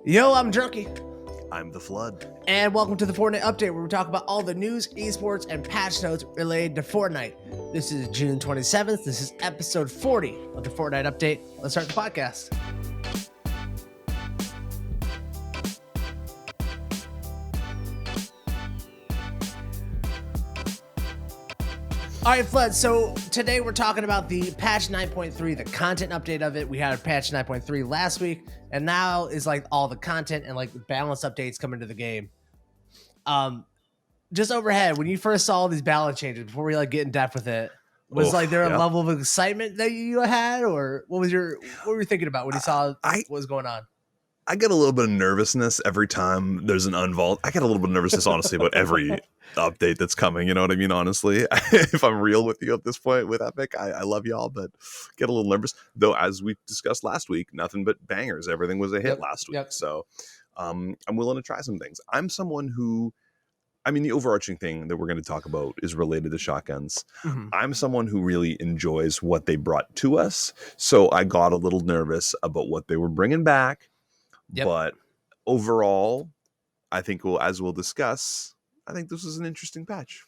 Yo, I'm Drnkie. I'm TheFlood. And welcome to the Fortnite update, where we talk about all the news, eSports, and patch notes related to Fortnite. This is June 27th. This is episode 40 of the Fortnite update. Let's start the podcast. All right, Flood, so today we're talking about the patch 9.3, the content update of it. We had a patch 9.3 last week, and now is like all the content and like the balance updates coming to the game. Just overhead, when you first saw all these balance changes, before we like get in depth with it, was like there a level of excitement that you had, or what were you thinking about when you saw what was going on? I get a little bit of nervousness every time there's an unvault. I get a little bit of nervousness, honestly, about every update that's coming. You know what I mean? Honestly, if I'm real with you at this point with Epic, I love y'all, but get a little nervous. Though, as we discussed last week, nothing but bangers. Everything was a hit last week. So I'm willing to try some things. I'm someone who, I mean, the overarching thing that we're going to talk about is related to shotguns. Mm-hmm. I'm someone who really enjoys what they brought to us. So I got a little nervous about what they were bringing back. But overall, I think as we'll discuss, I think this is an interesting patch.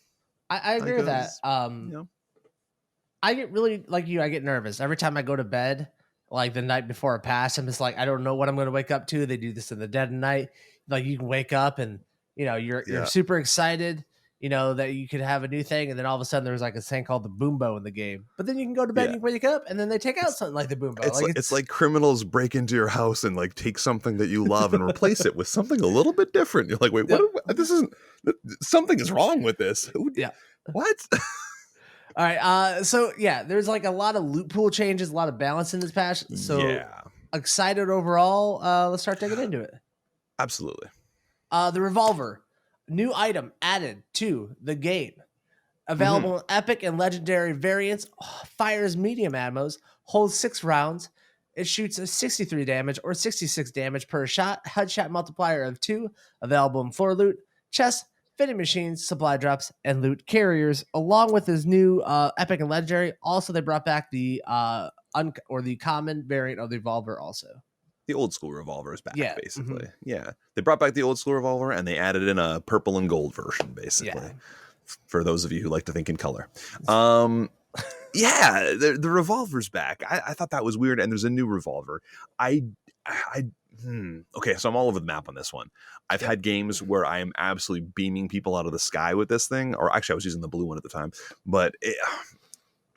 I agree with that. I get really, like you, I get nervous every time I go to bed, like the night before a patch. I'm just like, I don't know what I'm going to wake up to. They do this in the dead of night. Like you can wake up and, you know, you're super excited, you know, that you could have a new thing. And then all of a sudden there's like a thing called the Boombo in the game. But then you can go to bed and you wake up and then they take out something like the Boombo. It's like criminals break into your house and like take something that you love and replace it with something a little bit different. You're like, wait, this isn't, something is wrong with this. What? All right. So yeah, there's like a lot of loot pool changes, a lot of balance in this patch. So excited overall. Let's start digging into it. Absolutely. The Revolver. New item added to the game. Available in epic and legendary variants. Fires medium ammos. Holds 6 rounds. It shoots a 63 damage or 66 damage per shot. Headshot multiplier of 2. Available in floor loot, chests, vending machines, supply drops, and loot carriers. Along with his new epic and legendary. Also, they brought back the the common variant of the Revolver also. The old school Revolver is back, basically. Yeah. They brought back the old school Revolver and they added in a purple and gold version, basically. For those of you who like to think in color. The Revolver's back. I thought that was weird. And there's a new Revolver. Okay, so I'm all over the map on this one. I've had games where I am absolutely beaming people out of the sky with this thing. Or actually, I was using the blue one at the time. But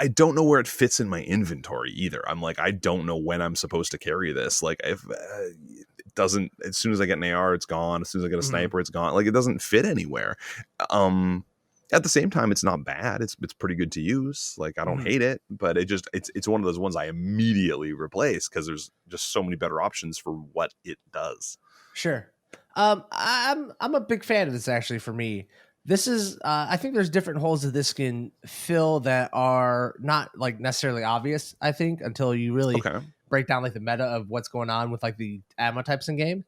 I don't know where it fits in my inventory either. I'm like, I don't know when I'm supposed to carry this. Like, if it doesn't, as soon as I get an AR, it's gone. As soon as I get a sniper, it's gone. Like, it doesn't fit anywhere. At the same time, it's not bad. It's pretty good to use. Like, I don't hate it, but it's one of those ones I immediately replace because there's just so many better options for what it does. Sure. I'm a big fan of this, actually, for me. This is, I think there's different holes that this can fill that are not like necessarily obvious, I think, until you really break down like the meta of what's going on with like the ammo types in game.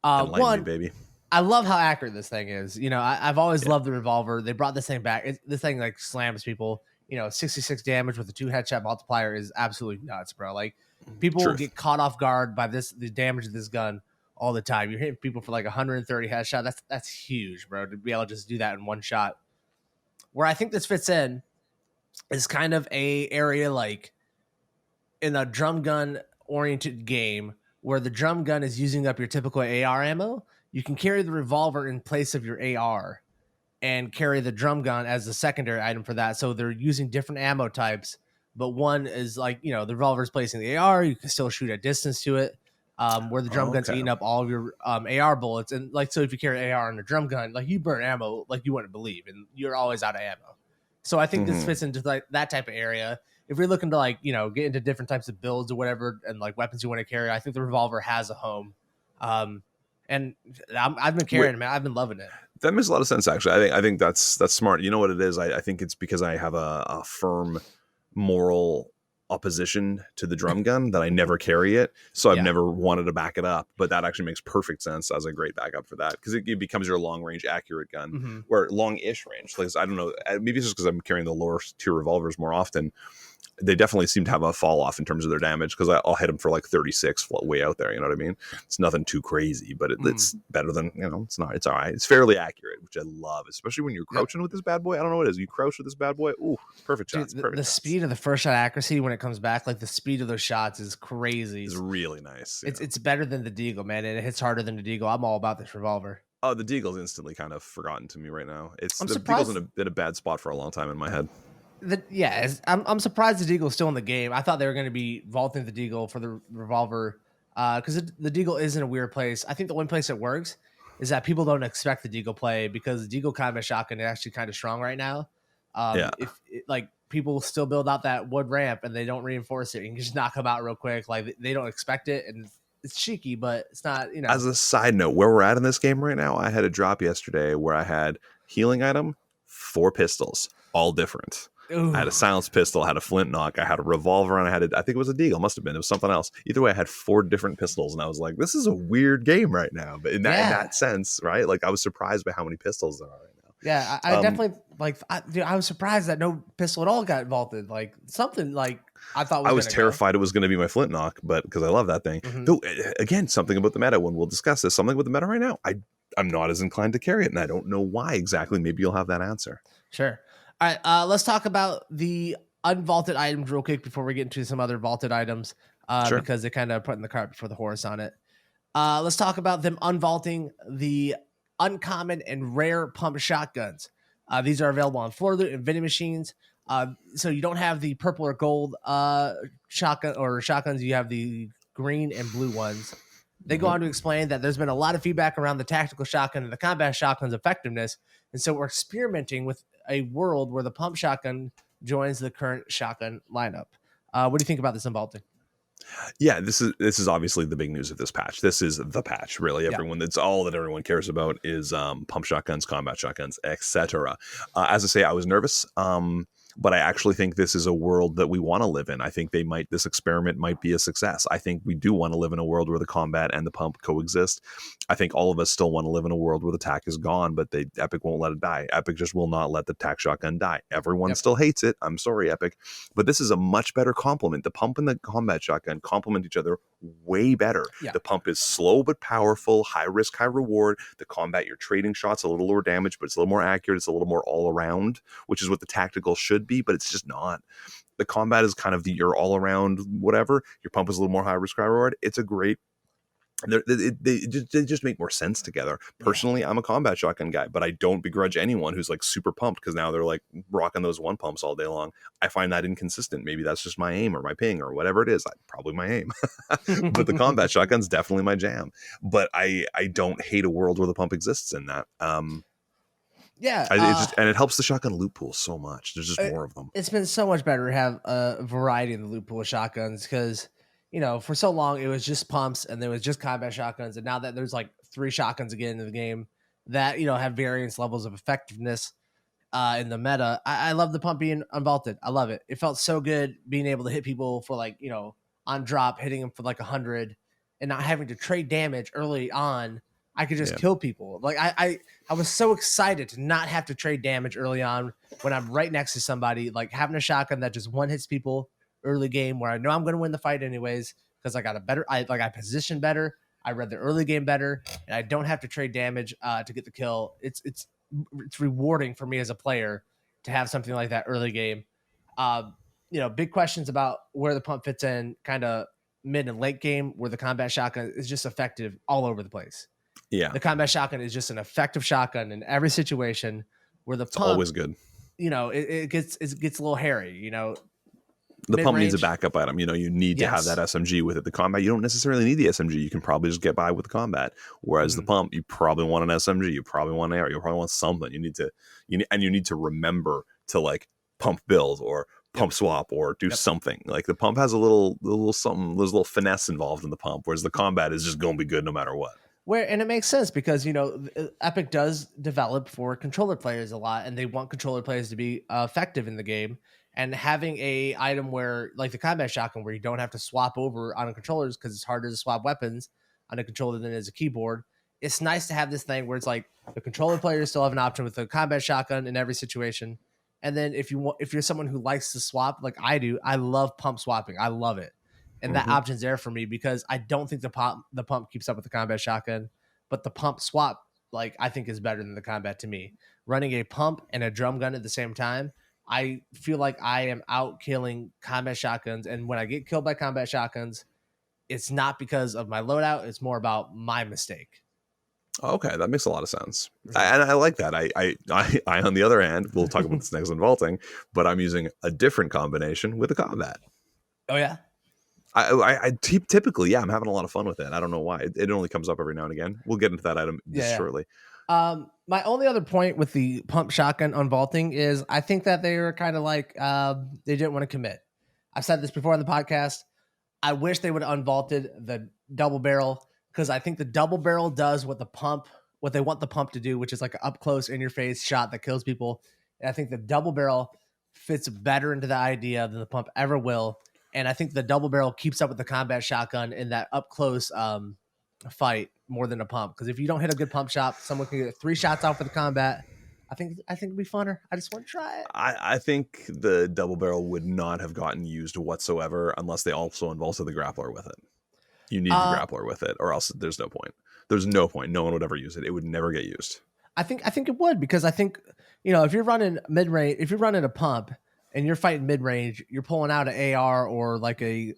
One, baby. I love how accurate this thing is. You know, I've always loved the Revolver. They brought this thing back. This thing like slams people, you know, 66 damage with a 2 headshot multiplier is absolutely nuts, bro. Like people will get caught off guard by the damage of this gun all the time. You're hitting people for like 130 headshot. That's huge, bro, to be able to just do that in one shot. Where I think this fits in is kind of a area like in a drum gun oriented game where the drum gun is using up your typical AR ammo. You can carry the Revolver in place of your AR and carry the drum gun as the secondary item for that. So they're using different ammo types, but one is like, you know, the Revolver is placing the AR. You can still shoot at distance to it. Where the drum gun's eating up all of your AR bullets. And like, so if you carry AR on a drum gun, like you burn ammo like you wouldn't believe, and you're always out of ammo. So I think this fits into like that type of area. If you're looking to like, you know, get into different types of builds or whatever, and like weapons you want to carry, I think the Revolver has a home. And I've been carrying it, man. I've been loving it. That makes a lot of sense, actually. I think that's smart. You know what it is? I think it's because I have a firm moral opposition to the drum gun that I never carry it, so I've never wanted to back it up, but that actually makes perfect sense as a great backup for that, because it becomes your long range accurate gun or long-ish range. Like, I don't know, maybe it's just because I'm carrying the lower tier revolvers more often. they definitely seem to have a fall off in terms of their damage, because I'll hit them for like 36 way out there. You know what I mean? It's nothing too crazy, but it's better than, it's not. It's all right. It's fairly accurate, which I love, especially when you're crouching with this bad boy. I don't know what it is. You crouch with this bad boy. Ooh, perfect shots. Dude, the speed of the first shot accuracy when it comes back, like the speed of those shots is crazy. It's really nice. It's better than the Deagle, man, and it hits harder than the Deagle. I'm all about this Revolver. Oh, the Deagle's instantly kind of forgotten to me right now. The Deagle's in a bad spot for a long time in my head. I'm surprised the Deagle's still in the game. I thought they were going to be vaulting the Deagle for the Revolver, because the Deagle is in a weird place. I think the one place it works is that people don't expect the Deagle play, because the Deagle combat shotgun is actually kind of strong right now. If people still build out that wood ramp and they don't reinforce it, you can just knock them out real quick. Like they don't expect it, and it's cheeky, but it's not. As a side note, where we're at in this game right now, I had a drop yesterday where I had healing item, 4 pistols, all different. Ooh. I had a silenced pistol, I had a flintlock, I had a revolver, and I think it was a Deagle. Must have been. It was something else. Either way, I had 4 different pistols, and I was like, this is a weird game right now. But in that sense, right? Like, I was surprised by how many pistols there are right now. Yeah, I definitely I was surprised that no pistol at all got vaulted. Like something like I thought. I was terrified it was going to be my flintlock, but because I love that thing. Though again, something about the meta. When we'll discuss this, something with the meta right now. I'm not as inclined to carry it, and I don't know why exactly. Maybe you'll have that answer. Sure. All right, let's talk about the unvaulted items real quick before we get into some other vaulted items, because they kind of put in the cart before the horse on it. Let's talk about them unvaulting the uncommon and rare pump shotguns. These are available on floor loot and vending machines. So you don't have the purple or gold shotguns. You have the green and blue ones. They go on to explain that there's been a lot of feedback around the tactical shotgun and the combat shotgun's effectiveness. And so we're experimenting with a world where the pump shotgun joins the current shotgun lineup. What do you think about this unvaulting? Yeah, this is obviously the big news of this patch. This is the patch, really. That's all that everyone cares about is pump shotguns, combat shotguns, etc. As I say, I was nervous. But I actually think this is a world that we want to live in. I think this experiment might be a success. I think we do want to live in a world where the combat and the pump coexist. I think all of us still want to live in a world where the tac is gone, but Epic won't let it die. Epic just will not let the tac shotgun die. Everyone still hates it. I'm sorry, Epic. But this is a much better complement. The pump and the combat shotgun complement each other way better. Yeah. The pump is slow but powerful, high risk, high reward. The combat, you're trading shots, a little lower damage, but it's a little more accurate. It's a little more all around, which is what the tactical should be, but it's just not. The combat is kind of your all around whatever. Your pump is a little more high risk, high reward. It's a great. They just make more sense together. Personally, I'm a combat shotgun guy, but I don't begrudge anyone who's like super pumped because now they're like rocking those one pumps all day long. I find that inconsistent. Maybe that's just my aim or my ping or whatever it is. Probably my aim. But the combat shotgun's definitely my jam. But I don't hate a world where the pump exists in that. It helps the shotgun loot pool so much. There's just more of them. It's been so much better to have a variety in the loot pool of shotguns because, for so long it was just pumps and there was just combat shotguns. And now that there's like 3 shotguns again in the game that, have various levels of effectiveness in the meta. I love the pump being unvaulted. I love it. It felt so good being able to hit people for like, on drop, hitting them for like 100 and not having to trade damage early on. I could just kill people. Like I was so excited to not have to trade damage early on when I'm right next to somebody, like having a shotgun that just one hits people early game where I know I'm going to win the fight anyways because I got I positioned better. I read the early game better and I don't have to trade damage to get the kill. It's rewarding for me as a player to have something like that early game. Big questions about where the pump fits in kind of mid and late game where the combat shotgun is just effective all over the place. Yeah, the combat shotgun is just an effective shotgun in every situation. Where the pump, always good. It gets a little hairy. The pump needs a backup item. You need to have that SMG with it. The combat, you don't necessarily need the SMG. You can probably just get by with the combat. Whereas the pump, you probably want an SMG. You probably want an AR. You probably want something. You need to remember to like pump build or pump swap or do something. Like the pump has a little something. There's a little finesse involved in the pump. Whereas the combat is just going to be good no matter what. And it makes sense because, Epic does develop for controller players a lot and they want controller players to be effective in the game. And having a item where like the combat shotgun where you don't have to swap over on controllers because it's harder to swap weapons on a controller than it is a keyboard. It's nice to have this thing where it's like the controller players still have an option with the combat shotgun in every situation. And then if you're someone who likes to swap like I do, I love pump swapping. I love it. And that option's there for me because I don't think the pump keeps up with the combat shotgun, but the pump swap, like, I think is better than the combat to me. Running a pump and a drum gun at the same time, I feel like I am out killing combat shotguns. And when I get killed by combat shotguns, it's not because of my loadout. It's more about my mistake. Okay, that makes a lot of sense. And I like that. I on the other hand, we'll talk about this next in vaulting, but I'm using a different combination with a combat. Oh, yeah? Typically, I'm having a lot of fun with it. I don't know why. It only comes up every now and again. We'll get into that item shortly. My only other point with the pump shotgun on vaulting is I think that they were kind of like they didn't want to commit. I've said this before on the podcast. I wish they would have unvaulted the double barrel because I think the double barrel does what they want the pump to do, which is like an up close in your face shot that kills people. And I think the double barrel fits better into the idea than the pump ever will. And I think the double barrel keeps up with the combat shotgun in that up close fight more than a pump. Because if you don't hit a good pump shot, someone can get 3 shots out for the combat. I think it'd be funner. I just want to try it. I think the double barrel would not have gotten used whatsoever unless they also involved the grappler with it. You need the grappler with it, or else there's no point. There's no point. No one would ever use it. It would never get used. I think it would, because I think, if you're running mid range, if you're running a pump and you're fighting mid range, you're pulling out an AR or like a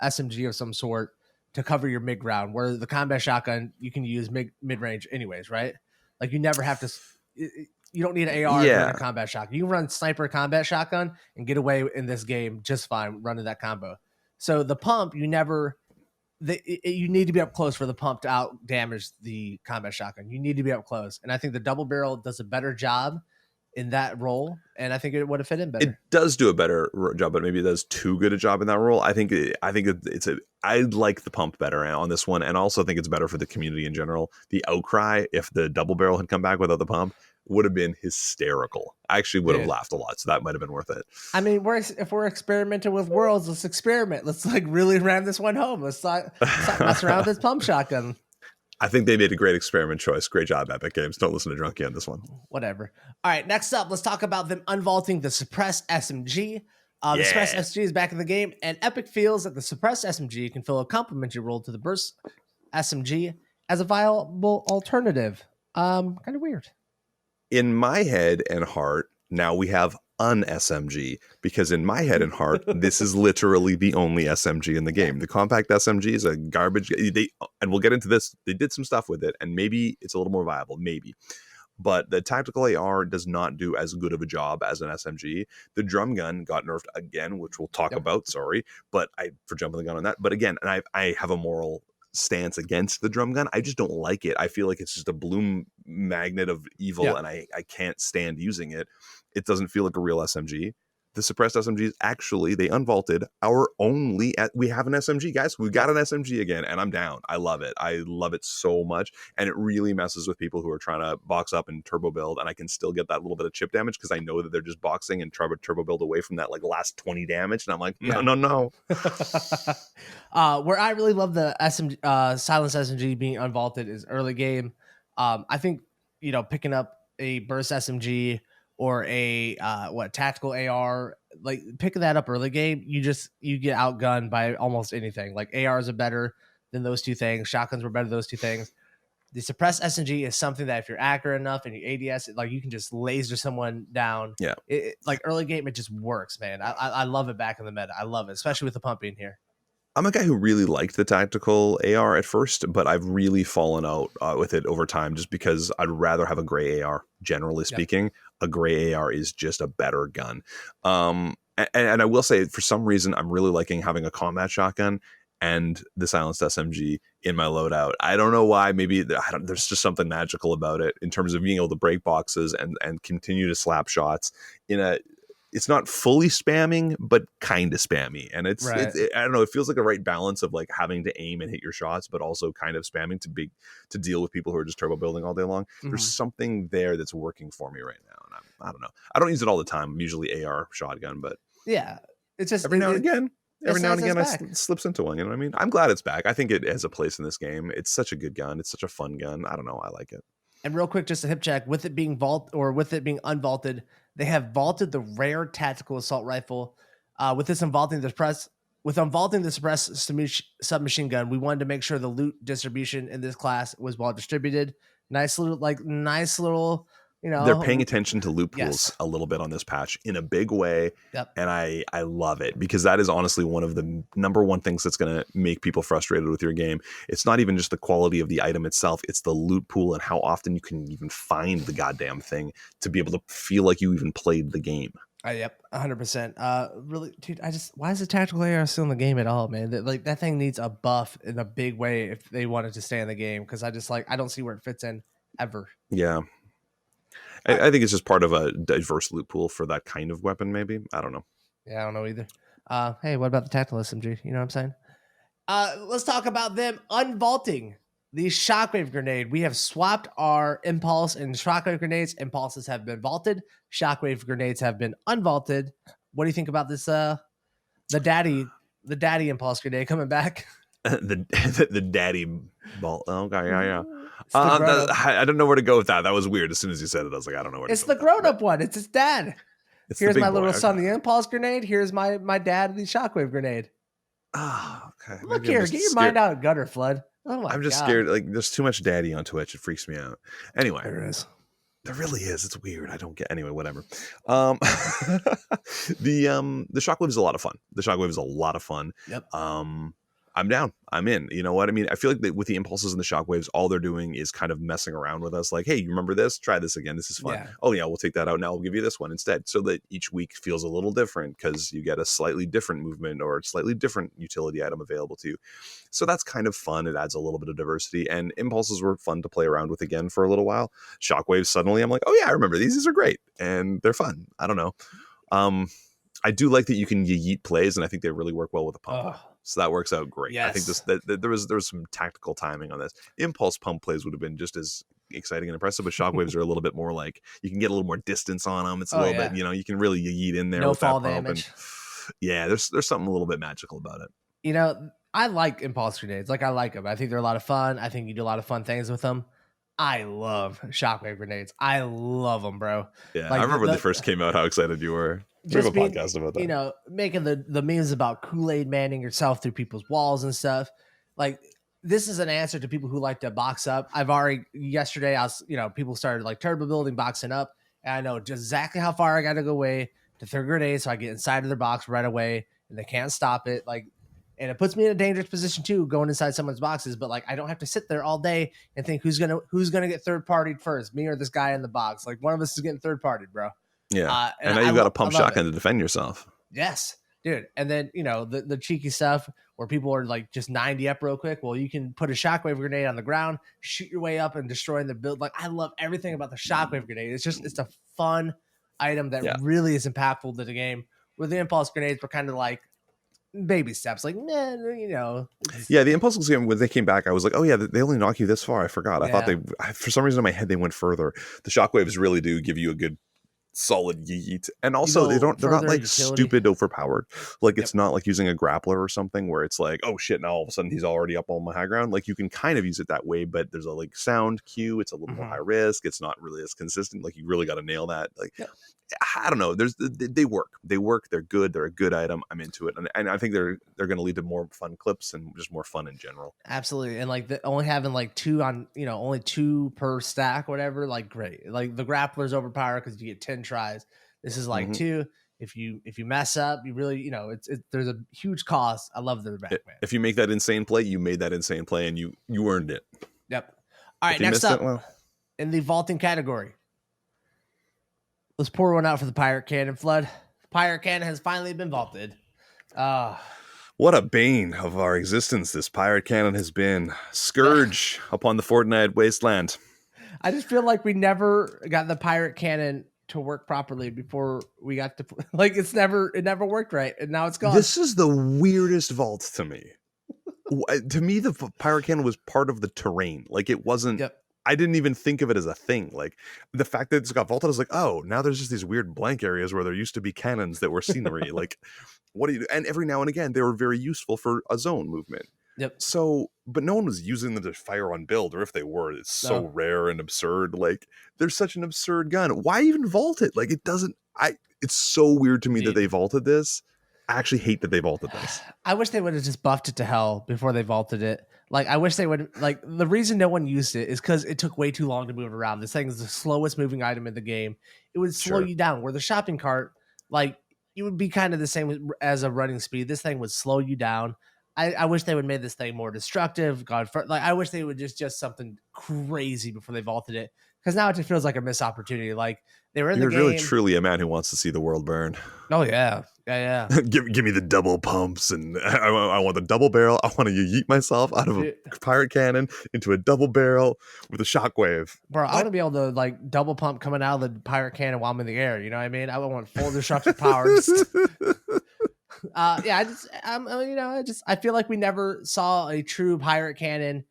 SMG of some sort to cover your mid ground. Where the combat shotgun you can use mid range anyways, right? Like you never have to. You don't need an AR to run a combat shotgun. You can run sniper combat shotgun and get away in this game just fine running that combo. So the pump, you need to be up close for the pump to out damage the combat shotgun. You need to be up close. And I think the double barrel does a better job in that role. And I think it would have fit in better. It does do a better job, but maybe it does too good a job in that role. I like the pump better on this one. And also think it's better for the community in general. The outcry, if the double barrel had come back without the pump, would have been hysterical. I actually would have laughed a lot, so that might have been worth it. I mean, if we're experimenting with worlds, let's experiment. Let's really ram this one home. Let's not mess around with this pump shotgun. I think they made a great experiment choice. Great job, Epic Games. Don't listen to Drnkie on this one. Whatever. All right, next up, let's talk about them unvaulting the suppressed SMG. The suppressed SMG is back in the game, and Epic feels that the suppressed SMG can fill a complementary role to the burst SMG as a viable alternative. Kind of weird. In my head and heart, now we have an SMG, because in my head and heart, this is literally the only SMG in the game. The compact SMG is a garbage. And we'll get into this. They did some stuff with it, and maybe it's a little more viable, maybe. But the tactical AR does not do as good of a job as an SMG. The drum gun got nerfed again, which we'll talk about. Sorry, but for jumping the gun on that. But again, and I have a moral stance against the drum gun. I just don't like it. I feel like it's just a bloom magnet of evil, and I can't stand using it. It doesn't feel like a real SMG. The suppressed SMGs, actually, they unvaulted our only. We have an SMG, guys. We got an SMG again, and I'm down. I love it. I love it so much, and it really messes with people who are trying to box up and turbo build, and I can still get that little bit of chip damage because I know that they're just boxing and trying to turbo build away from that last 20 damage, and I'm like, no. Where I really love the SMG, silenced SMG being unvaulted is early game. I think picking up a burst SMG or a tactical AR, like picking that up early game, you get outgunned by almost anything. Like ARs are better than those two things. Shotguns were better than those two things. The suppressed SMG is something that if you're accurate enough and you ADS, you can just laser someone down. Yeah. Early game, it just works, man. I love it back in the meta. I love it, especially with the pumping here. I'm a guy who really liked the tactical AR at first, but I've really fallen out with it over time just because I'd rather have a gray AR. Generally speaking, a gray AR is just a better gun. And I will say, for some reason, I'm really liking having a combat shotgun and the silenced SMG in my loadout. I don't know why. Maybe there's just something magical about it in terms of being able to break boxes and continue to slap shots it's not fully spamming, but kind of spammy. And it's I don't know, it feels like a right balance of having to aim and hit your shots, but also kind of spamming to deal with people who are just turbo building all day long. Mm-hmm. There's something there that's working for me right now. And I don't know. I don't use it all the time. I'm usually AR shotgun, but it's just every now and again it slips into one. You know what I mean? I'm glad it's back. I think it has a place in this game. It's such a good gun. It's such a fun gun. I don't know. I like it. And real quick, just a hip check with it being unvaulted, They have vaulted the rare tactical assault rifle. With unvaulting the suppressed submachine gun, we wanted to make sure the loot distribution in this class was well distributed. Nice little, They're paying attention to loot pools Yes. a little bit on this patch in a big way. Yep. And I love it, because that is honestly one of the number one things that's going to make people frustrated with your game. It's not even just the quality of the item itself. It's the loot pool and how often you can even find the goddamn thing to be able to feel like you even played the game. Yep, 100%. Really, dude, why is the tactical AR still in the game at all, man? That thing needs a buff in a big way if they wanted to stay in the game, because I don't see where it fits in ever. Yeah. I think it's just part of a diverse loot pool for that kind of weapon, maybe. I don't know. Yeah, I don't know either. Hey, what about the tactical SMG? You know what I'm saying? Let's talk about them unvaulting the shockwave grenade. We have swapped our impulse and shockwave grenades. Impulses have been vaulted. Shockwave grenades have been unvaulted. What do you think about this? The daddy impulse grenade coming back. the daddy ball. Okay, yeah. I don't know where to go with that. That was weird. As soon as you said it, I was like, I don't know where to go. It's the grown-up one. It's his dad. Here's my little son, the impulse grenade. Here's my dad, the shockwave grenade. Oh, okay. Look here, get your mind out of gutter, Flood. Oh my I'm just God. scared. Like, there's too much daddy on Twitch. It freaks me out. Anyway, There is. There really is. It's weird. I don't get. Anyway, whatever. The shockwave is a lot of fun. The shockwave is a lot of fun. Yep. I'm down. I'm in. You know what I mean? I feel like with the impulses and the shockwaves, all they're doing is kind of messing around with us. Like, hey, you remember this? Try this again. This is fun. Yeah. Oh yeah, we'll take that out. Now we'll give you this one instead, so that each week feels a little different because you get a slightly different movement or a slightly different utility item available to you. So that's kind of fun. It adds a little bit of diversity. And impulses were fun to play around with again for a little while. Shockwaves, suddenly I'm like, oh yeah, I remember these. These are great and they're fun. I don't know. I do like that you can yeet plays, and I think they really work well with a pump. So that works out great. Yes. I think there was some tactical timing on this. Impulse pump plays would have been just as exciting and impressive, but shockwaves are a little bit more like you can get a little more distance on them. It's a little bit, you can really yeet in there. No with fall that pump. damage. And yeah, there's something a little bit magical about it. I like impulse grenades. Like, I like them. I think they're a lot of fun. I think you do a lot of fun things with them. I love shockwave grenades. I love them, bro. Yeah, like I remember when they first came out, how excited you were. We have a podcast about that. Making the memes about Kool-Aid manning yourself through people's walls and stuff. Like, this is an answer to people who like to box up. Yesterday, people started like turbo building, boxing up. And I know just exactly how far I got to go away to throw grenades, so I get inside of their box right away and they can't stop it. Like, and it puts me in a dangerous position too, going inside someone's boxes. But like, I don't have to sit there all day and think who's gonna get third partied first, me or this guy in the box. Like, one of us is getting third partied, bro. Yeah, and now you've got a pump shotgun to defend yourself. Yes, dude. And then the cheeky stuff where people are like just 90 up real quick. Well, you can put a shockwave grenade on the ground, shoot your way up, and destroying the build. Like, I love everything about the shockwave grenade. It's a fun item that really is impactful to the game. Where the impulse grenades were kind of like baby steps, like, Yeah, the impulse game, when they came back, I was like, oh yeah, they only knock you this far. I forgot. I thought for some reason in my head they went further. The shockwaves really do give you a good solid yeet, and also they're not like stupid overpowered. Like, it's not like using a grappler or something where it's like, oh shit, now all of a sudden he's already up on my high ground. Like, you can kind of use it that way, but there's a like sound cue. It's a little more high risk. It's not really as consistent. Like, you really got to nail that. Like, I don't know. They work. They're good. They're a good item. I'm into it, and I think they're going to lead to more fun clips and just more fun in general. Absolutely. And like only having like two on, only two per stack, whatever. Like, great. Like, the grappler's overpowered because you get 10 tries. This is like two. If you mess up, you really, there's a huge cost. I love the back, man. If you make that insane play, you made that insane play, and you earned it. Yep. All right. Next up, in the vaulting category. Let's pour one out for the pirate cannon, Flood. The pirate cannon has finally been vaulted. What a bane of our existence this pirate cannon has been. Scourge upon the Fortnite wasteland. I just feel like we never got the pirate cannon to work properly before we got to, like, it never worked right, and now it's gone. This is the weirdest vault to me. To me, the pirate cannon was part of the terrain. Like, it wasn't. Yep. I didn't even think of it as a thing. Like, the fact that it's got vaulted, I was like, oh, now there's just these weird blank areas where there used to be cannons that were scenery. Like, what do you do? And every now and again, they were very useful for a zone movement. Yep. So, but no one was using them to fire on build, or if they were, it's so rare and absurd. Like, there's such an absurd gun. Why even vault it? Like, it doesn't. It's so weird to me that they vaulted this. I actually hate that they vaulted this. I wish they would have just buffed it to hell before they vaulted it. Like, I wish they would. Like, the reason no one used it is because it took way too long to move around. This thing is the slowest moving item in the game. It would slow you down. Where the shopping cart, like, it would be kind of the same as a running speed. This thing would slow you down. I wish they would made this thing more destructive. I wish they would just something crazy before they vaulted it. Because now it just feels like a missed opportunity. Like, they were in the game. You're really truly a man who wants to see the world burn. Oh yeah. give me the double pumps, and I want the double barrel. I want to yeet myself out of a pirate cannon into a double barrel with a shockwave. Bro, I want to be able to like double pump coming out of the pirate cannon while I'm in the air. You know what I mean? I want full destructive powers. I feel like we never saw a true pirate cannon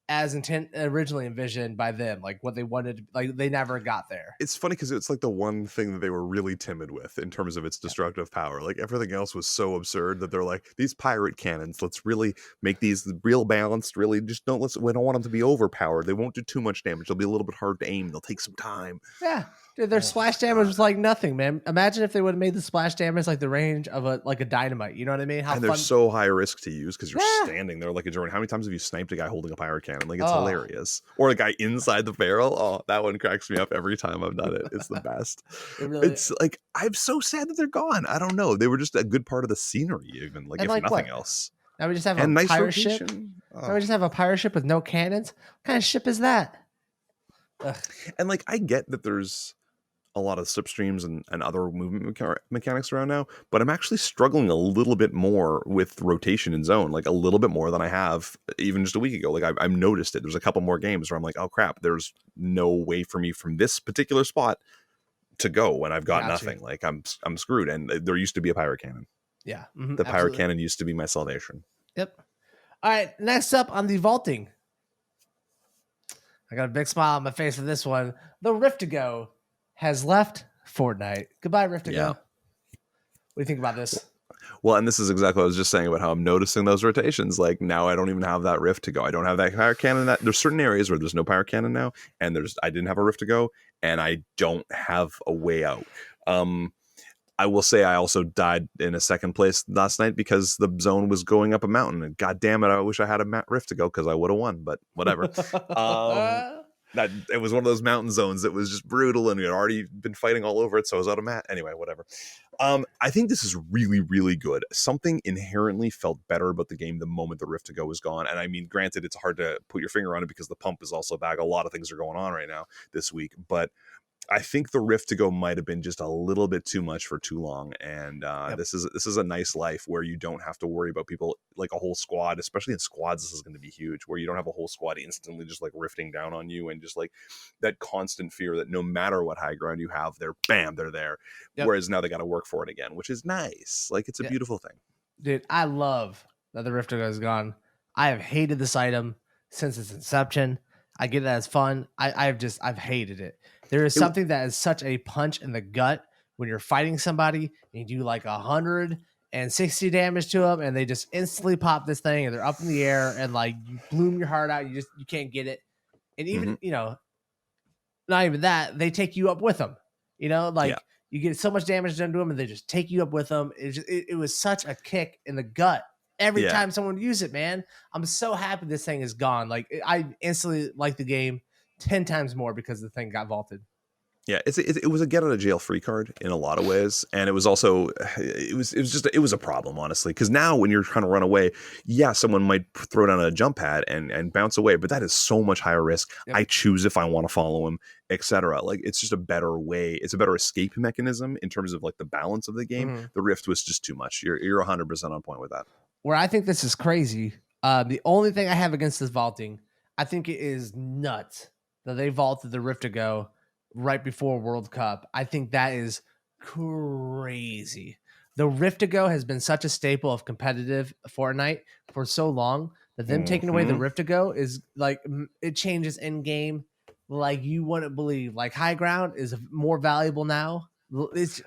as originally envisioned by them, like what they wanted. Like, they never got there. It's funny because it's like the one thing that they were really timid with in terms of its destructive power. Like, everything else was so absurd that they're like, these pirate cannons, let's really make these real balanced. Really, just we don't want them to be overpowered. They won't do too much damage. They'll be a little bit hard to aim. They'll take some time. Yeah. Dude, their splash damage was like nothing, man. Imagine if they would have made the splash damage like the range of a dynamite. You know what I mean? They're so high risk to use because you're standing there like a drone. How many times have you sniped a guy holding a pirate cannon? Like, it's hilarious. Or a guy inside the barrel. Oh, that one cracks me up every time I've done it. It's the best. It's like, I'm so sad that they're gone. I don't know. They were just a good part of the scenery, even if nothing else. Now we just have a pirate ship. Now we just have a pirate ship with no cannons. What kind of ship is that? Ugh. And like, I get that there's a lot of slipstreams and other movement mechanics around now, but I'm actually struggling a little bit more with rotation and zone, like a little bit more than I have even just a week ago. Like, I've noticed it. There's a couple more games where I'm like, oh crap, there's no way for me from this particular spot to go when I've got nothing. Like, I'm screwed. And there used to be a pirate cannon. Yeah. The pirate cannon used to be my salvation. Yep. All right. Next up on the vaulting. I got a big smile on my face for this one. The Rift-to-Go has left Fortnite. Goodbye, Rift-to-Go. Yeah. What do you think about this? Well, and this is exactly what I was just saying about how I'm noticing those rotations. Like, now I don't even have that Rift-to-Go. I don't have that pirate cannon. There's certain areas where there's no pirate cannon now, and I didn't have a Rift-to-Go, and I don't have a way out. I will say I also died in a second place last night because the zone was going up a mountain, and god damn it, I wish I had a Rift-to-Go because I would have won, but whatever. That it was one of those mountain zones that was just brutal, and we had already been fighting all over it, so I was out of mat. Anyway, whatever. I think this is really, really good. Something inherently felt better about the game the moment the Rift-to-Go was gone. And I mean, granted, it's hard to put your finger on it because the pump is also back. A lot of things are going on right now this week, but I think the Rift-to-Go might have been just a little bit too much for too long. And this is a nice life where you don't have to worry about people, like a whole squad, especially in squads. This is going to be huge, where you don't have a whole squad instantly just like rifting down on you, and just like that constant fear that no matter what high ground you have, they're there. Yep. Whereas now they got to work for it again, which is nice. Like, it's a beautiful thing. Dude, I love that the Rift-to-Go is gone. I have hated this item since its inception. I get that as fun. I've hated it. There is something that is such a punch in the gut when you're fighting somebody and you do like 160 damage to them, and they just instantly pop this thing, and they're up in the air, and like you bloom your heart out. You can't get it. And even, not even that, they take you up with them, you get so much damage done to them, and they just take you up with them. It was such a kick in the gut every time someone used it, man. I'm so happy this thing is gone. Like, I instantly like the game 10 times more because the thing got vaulted. Yeah, it was a get out of jail free card in a lot of ways, and it was also it was a problem, honestly, because now when you're trying to run away, someone might throw down a jump pad and bounce away, but that is so much higher risk. Yep. I choose if I want to follow him, etc. Like, it's just a better way. It's a better escape mechanism in terms of like the balance of the game. Mm-hmm. The Rift was just too much. You're 100% on point with that. Where I think this is crazy, the only thing I have against this vaulting, I think it is nuts that they vaulted the Rift-to-Go right before World Cup. I think that is crazy. The Rift-to-Go has been such a staple of competitive Fortnite for so long that them taking away the Rift-to-Go is like, it changes in game like you wouldn't believe. Like, high ground is more valuable now.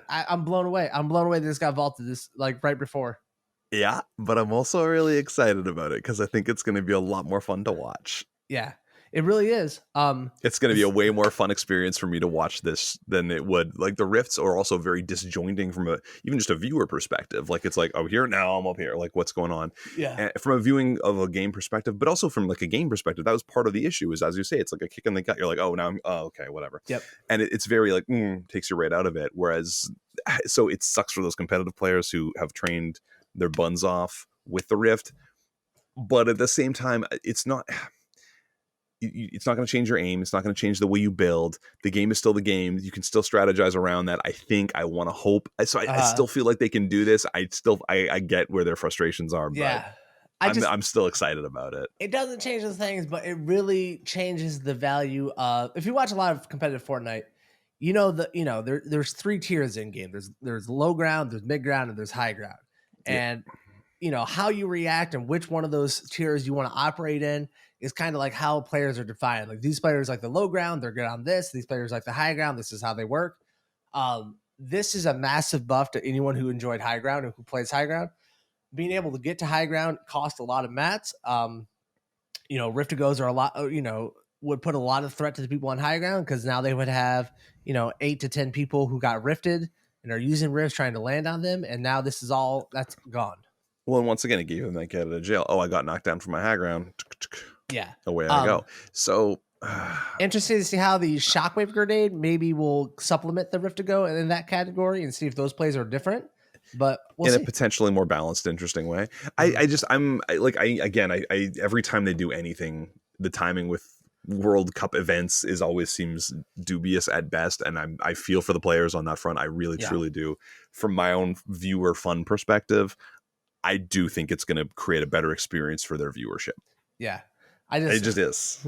I'm blown away. I'm blown away that this got vaulted this like right before. Yeah, but I'm also really excited about it because I think it's going to be a lot more fun to watch. Yeah, it really is. It's going to be a way more fun experience for me to watch this than it would. Like the rifts are also very disjointing from even just a viewer perspective. Like it's like, oh, here now I'm up here. Like what's going on? Yeah. And from a viewing of a game perspective, but also from like a game perspective, that was part of the issue. Is as you say, it's like a kick in the gut. You're like, oh, okay, whatever. Yep. And it's very like takes you right out of it. Whereas, so it sucks for those competitive players who have trained their buns off with the rift, but at the same time, it's not going to change your aim. It's not going to change the way you build. The game is still the game. You can still strategize around that. I want to hope. So I still feel like they can do this. I get where their frustrations are, but I'm still excited about it. It doesn't change the things, but it really changes the value of, if you watch a lot of competitive Fortnite, there's 3 tiers in game. There's low ground, there's mid ground, and there's high ground. And how you react and which one of those tiers you want to operate in is kind of like how players are defined. Like these players like the low ground, they're good on this. These players like the high ground, this is how they work. This is a massive buff to anyone who enjoyed high ground and who plays high ground. Being able to get to high ground cost a lot of mats. Rift-to-goes are a lot, would put a lot of threat to the people on high ground because now they would have, 8 to 10 people who got rifted and are using rifts trying to land on them. And now that's gone. Well, and once again, it gave them that get out of jail. Oh, I got knocked down from my high ground. Yeah. Away I go. So interesting to see how the shockwave grenade maybe will supplement the rift-to-go in that category and see if those plays are different. But we'll see. A potentially more balanced, interesting way. Every time they do anything, the timing with World Cup events always seems dubious at best, and I feel for the players on that front. I really truly do. From my own viewer fun perspective, I do think it's going to create a better experience for their viewership. Yeah, it just is.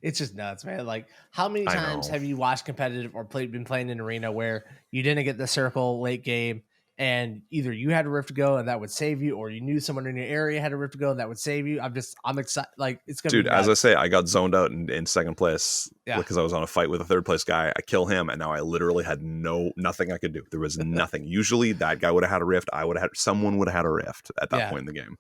It's just nuts, man. Like, how many times have you watched competitive or been playing in arena where you didn't get the circle late game? And either you had a rift-to-go and that would save you, or you knew someone in your area had a rift-to-go and that would save you. I'm excited. Like, it's gonna be as I say, I got zoned out in second place because I was on a fight with a third place guy. I kill him, and now I literally had nothing I could do. There was nothing. Usually, that guy would have had a rift. Someone would have had a rift at that point in the game.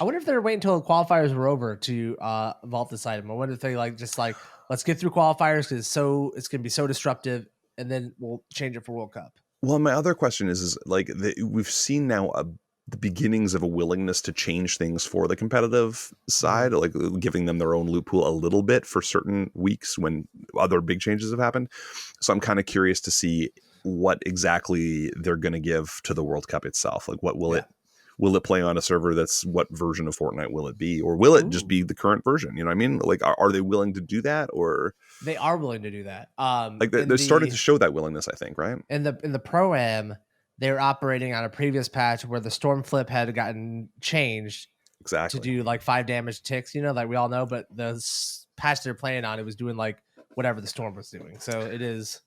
I wonder if they're waiting until the qualifiers were over to vault this item. I wonder if they let's get through qualifiers because it's gonna be so disruptive, and then we'll change it for World Cup. Well, my other question is like we've seen now the beginnings of a willingness to change things for the competitive side, like giving them their own loot pool a little bit for certain weeks when other big changes have happened. So I'm kind of curious to see what exactly they're going to give to the World Cup itself. Like what will it play on a server? What version of Fortnite will it be? Or will it just be the current version? You know what I mean? Like, are they willing to do that? Or they are willing to do that. They're starting to show that willingness, I think, right? In the Pro-Am, they were operating on a previous patch where the storm flip had gotten changed to do like 5 damage ticks, like we all know, but the patch they're playing on, it was doing like whatever the storm was doing. So it is.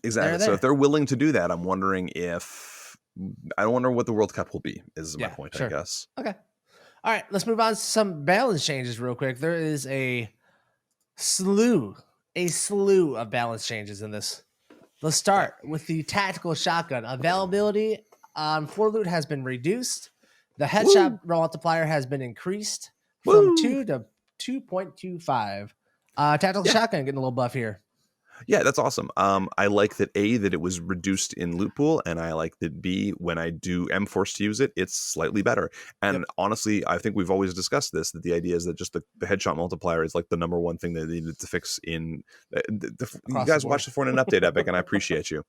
Exactly. So if they're willing to do that, I'm wondering I wonder what the World Cup will be, is my point, sure. I guess. Okay. All right, let's move on to some balance changes real quick. There is a slew of balance changes in this. Let's start with the tactical shotgun. Availability on floor loot has been reduced. The headshot multiplier has been increased from 2 to 2.25. Tactical shotgun getting a little buff here. Yeah, that's awesome. I like that that it was reduced in loot pool, and I like that B, when I am forced to use it, it's slightly better. And honestly, I think we've always discussed this, that the idea is that just the headshot multiplier is like the number one thing that they needed to fix in. You guys watch the Fortnite update, Epic, and I appreciate you.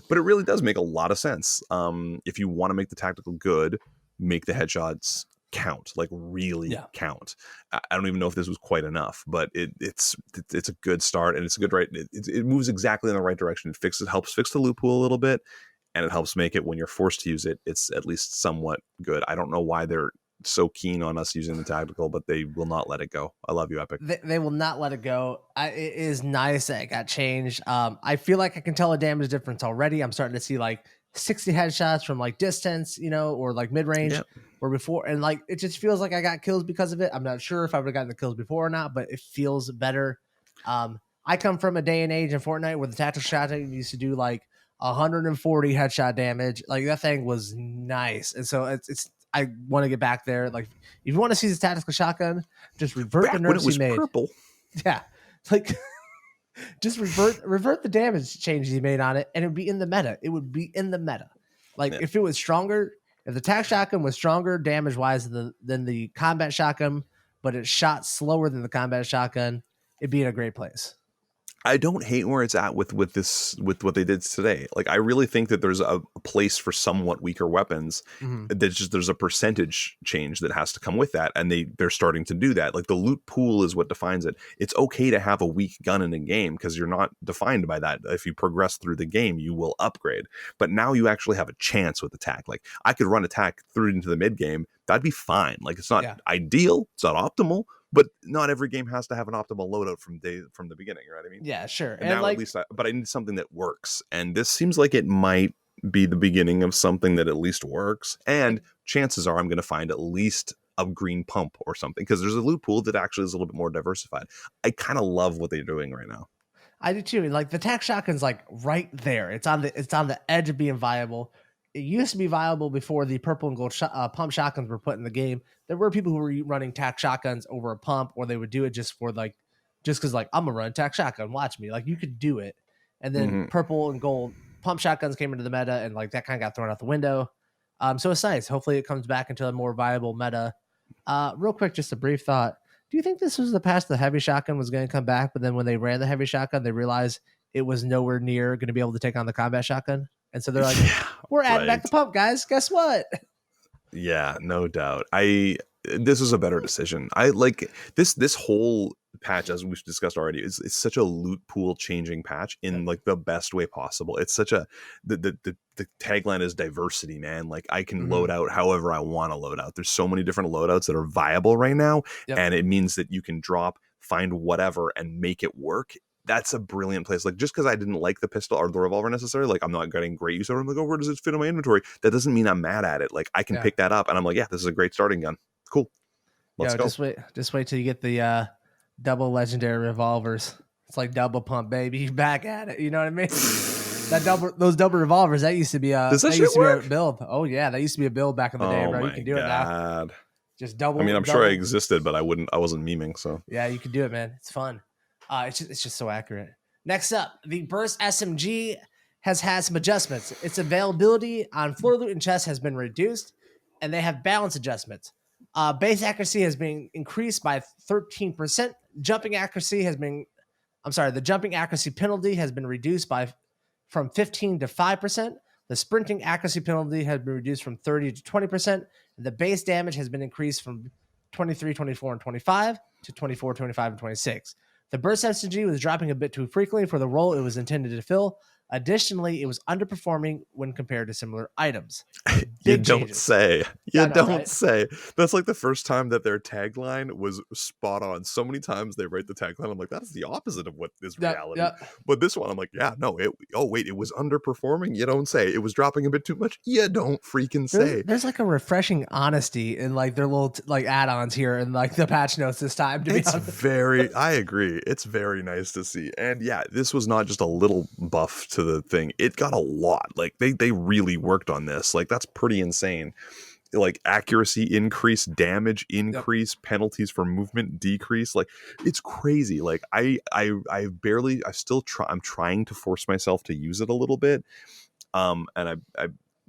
But it really does make a lot of sense. If you want to make the tactical good, make the headshots count, like really count. I don't even know if this was quite enough, but it's a good start, and it's a good it moves exactly in the right direction. It helps fix the loot pool a little bit, and it helps make it, when you're forced to use it, it's at least somewhat good. I don't know why they're so keen on us using the tactical, but they will not let it go. I love you, Epic. They will not let it go. It is nice that it got changed. I feel like I can tell a damage difference already. I'm starting to see like 60 headshots from like distance, or like mid range, or before, and like it just feels like I got kills because of it. I'm not sure if I would have gotten the kills before or not, but it feels better. I come from a day and age in Fortnite where the tactical shotgun used to do like 140 headshot damage. Like that thing was nice, and so I want to get back there. Like, if you want to see the tactical shotgun, just revert the nerfs you made. Purple. Yeah, like just revert the damage changes you made on it, and it would be in the meta. It would be in the meta. Like if it was stronger, if the tac shotgun was stronger damage wise than the combat shotgun, but it shot slower than the combat shotgun, it'd be in a great place. I don't hate where it's at with what they did today. Like, I really think that there's a place for somewhat weaker weapons. There's a percentage change that has to come with that, and they're starting to do that. Like, the loot pool is what defines it. It's okay to have a weak gun in a game because you're not defined by that. If you progress through the game, you will upgrade. But now you actually have a chance with attack. Like, I could run attack through into the mid game. That'd be fine. Like, it's not ideal. It's not optimal. But not every game has to have an optimal loadout from the beginning, right? I mean, yeah, sure. And now, like, at least, but I need something that works, and this seems like it might be the beginning of something that at least works. And chances are, I'm going to find at least a green pump or something because there's a loot pool that actually is a little bit more diversified. I kind of love what they're doing right now. I do too. Like the tac shotgun's like right there. It's on the edge of being viable. It used to be viable before the purple and gold pump shotguns were put in the game. There were people who were running tac shotguns over a pump, or they would do it just because like, I'm gonna run tac shotgun, watch me. Like, you could do it. And then purple and gold pump shotguns came into the meta, and like that kind of got thrown out the window. So it's nice. Hopefully it comes back into a more viable meta. Real quick, just a brief thought. Do you think this was the past the heavy shotgun was going to come back, but then when they ran the heavy shotgun, they realized it was nowhere near going to be able to take on the combat shotgun? And so they're like, we're adding back the pump, guys. Guess what? Yeah, no doubt. This was a better decision. I like this whole patch, as we've discussed already, is such a loot pool changing patch in like the best way possible. It's such a the tagline is diversity, man. Like, I can load out however I want to load out. There's so many different loadouts that are viable right now, and it means that you can find whatever and make it work. That's a brilliant place. Like, just because I didn't like the pistol or the revolver necessarily, like, I'm not getting great use of it. I'm like, oh, where does it fit in my inventory? That doesn't mean I'm mad at it. Like, I can pick that up and I'm like, yeah, this is a great starting gun. Cool. Let's go. Just wait till you get the double legendary revolvers. It's like double pump, baby. You're back at it. You know what I mean? Those double revolvers, that used to be a build. Oh yeah, that used to be a build back in the day, bro. You can do it now. Just double. I mean, I'm sure I existed, but I wasn't memeing. So yeah, you can do it, man. It's fun. It's just so accurate. Next up, the Burst SMG has had some adjustments. Its availability on floor loot and chest has been reduced, and they have balance adjustments. Base accuracy has been increased by 13%. The jumping accuracy penalty has been reduced from 15 to 5%. The sprinting accuracy penalty has been reduced from 30 to 20%. The base damage has been increased from 23, 24, and 25 to 24, 25, and 26. The burst SMG was dropping a bit too frequently for the role it was intended to fill. Additionally, it was underperforming when compared to similar items. You don't say. That's like the first time that their tagline was spot on. So many times they write the tagline, I'm like, that's the opposite of what is reality. But this one, I'm like, yeah, no. It was underperforming. You don't say. It was dropping a bit too much. You don't freaking say. There's like a refreshing honesty in like their little like add-ons here and like the patch notes this time. I agree. It's very nice to see. And yeah, this was not just a little buff to the thing. It got a lot. Like they really worked on this. Like, that's pretty insane. Like, accuracy increase, damage increase, penalties for movement decrease. Like, it's crazy. Like, I'm trying to force myself to use it a little bit. And I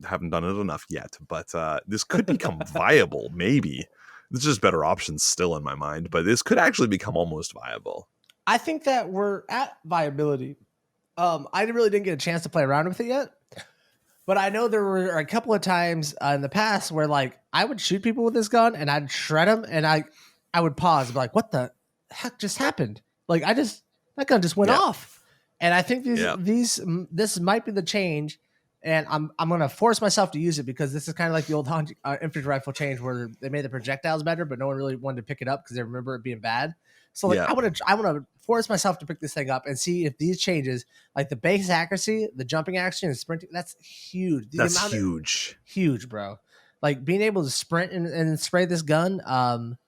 haven't done it enough yet, but this could become viable. Maybe there's just better options still in my mind, but this could actually become almost viable. I think that we're at viability. I really didn't get a chance to play around with it yet, but I know there were a couple of times in the past where like I would shoot people with this gun and I'd shred them, and I would pause and be like, what the heck just happened? Like, that gun just went off. And I think this might be the change, and I'm going to force myself to use it because this is kind of like the old infantry rifle change where they made the projectiles better, but no one really wanted to pick it up because they remember it being bad. So like, I want to force myself to pick this thing up and see if these changes, like the base accuracy, the jumping accuracy, and the sprinting, that's huge. That's huge, bro. Like, being able to sprint and spray this gun 10%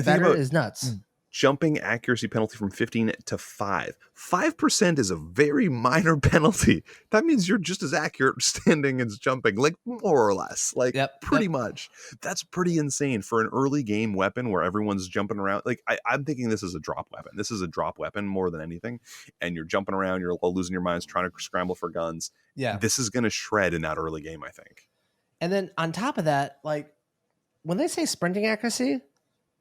better is nuts. jumping accuracy penalty from 15 to 5. 5% is a very minor penalty. That means you're just as accurate standing as jumping, like more or less, like pretty much. That's pretty insane for an early game weapon where everyone's jumping around. Like I'm thinking this is a drop weapon. This is a drop weapon more than anything. And you're jumping around, you're losing your minds trying to scramble for guns. Yeah. This is going to shred in that early game, I think. And then on top of that, like when they say sprinting accuracy,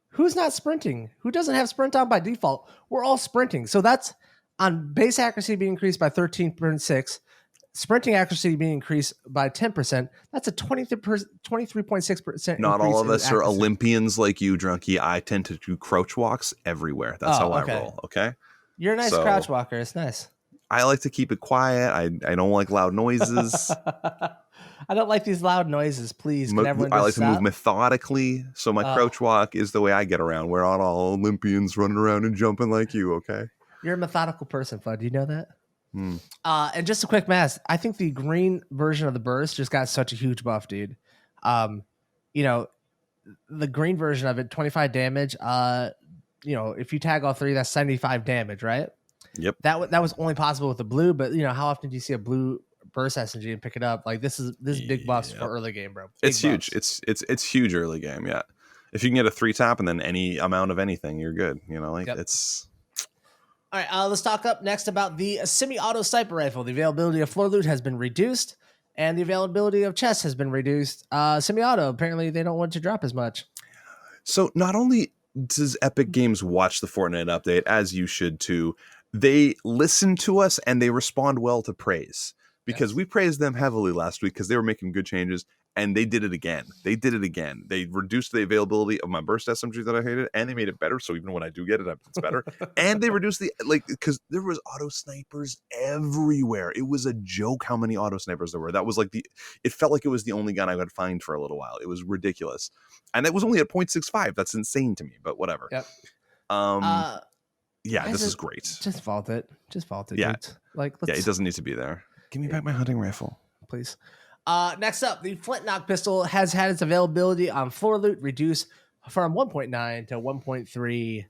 who's not sprinting? Who doesn't have sprint on by default? We're all sprinting. So that's on base accuracy being increased by 13.6, sprinting accuracy being increased by 10%. That's a 23.6%. Not all of us are Olympians like you, Drnkie. I tend to do crouch walks everywhere. That's how I roll. Okay. You're a nice crouch walker. It's nice. I like to keep it quiet. I don't like loud noises. I don't like these loud noises. Please, can everyone I like stop? to move methodically. So my crouch walk is the way I get around. We're not all Olympians running around and jumping like you, okay? You're a methodical person, Flood. Do you know that? And just a quick math. I think the green version of the burst just got such a huge buff, dude. You know, the green version of it, 25 damage. You know, if you tag all three, that's 75 damage, right? Yep. That was only possible with the blue, but you know, how often do you see a blue burst SMG and pick it up? Like this is big buffs for early game, bro. Big it's huge. It's huge early game. Yeah. If you can get a 3-tap and then any amount of anything, you're good. You know, like it's. All right. Let's talk up next about the semi-auto sniper rifle. The availability of floor loot has been reduced, and the availability of chests has been reduced. Semi-auto, apparently, they don't want to drop as much. So not only does Epic Games watch the Fortnite update, as you should too, they listen to us and they respond well to praise. Because we praised them heavily last week because they were making good changes, and they did it again. They reduced the availability of my burst SMG that I hated, and they made it better. So even when I do get it, it's better. And they reduced because there was auto snipers everywhere. It was a joke how many auto snipers there were. That was it felt like it was the only gun I could find for a little while. It was ridiculous, and it was only at 0.65. That's insane to me, but whatever. Yep. Yeah, this is great. Just vault it. Yeah, dude. It doesn't need to be there. Give me back my hunting rifle, please. Next up, the Flintlock pistol has had its availability on floor loot reduced from 1.9 to 1.3.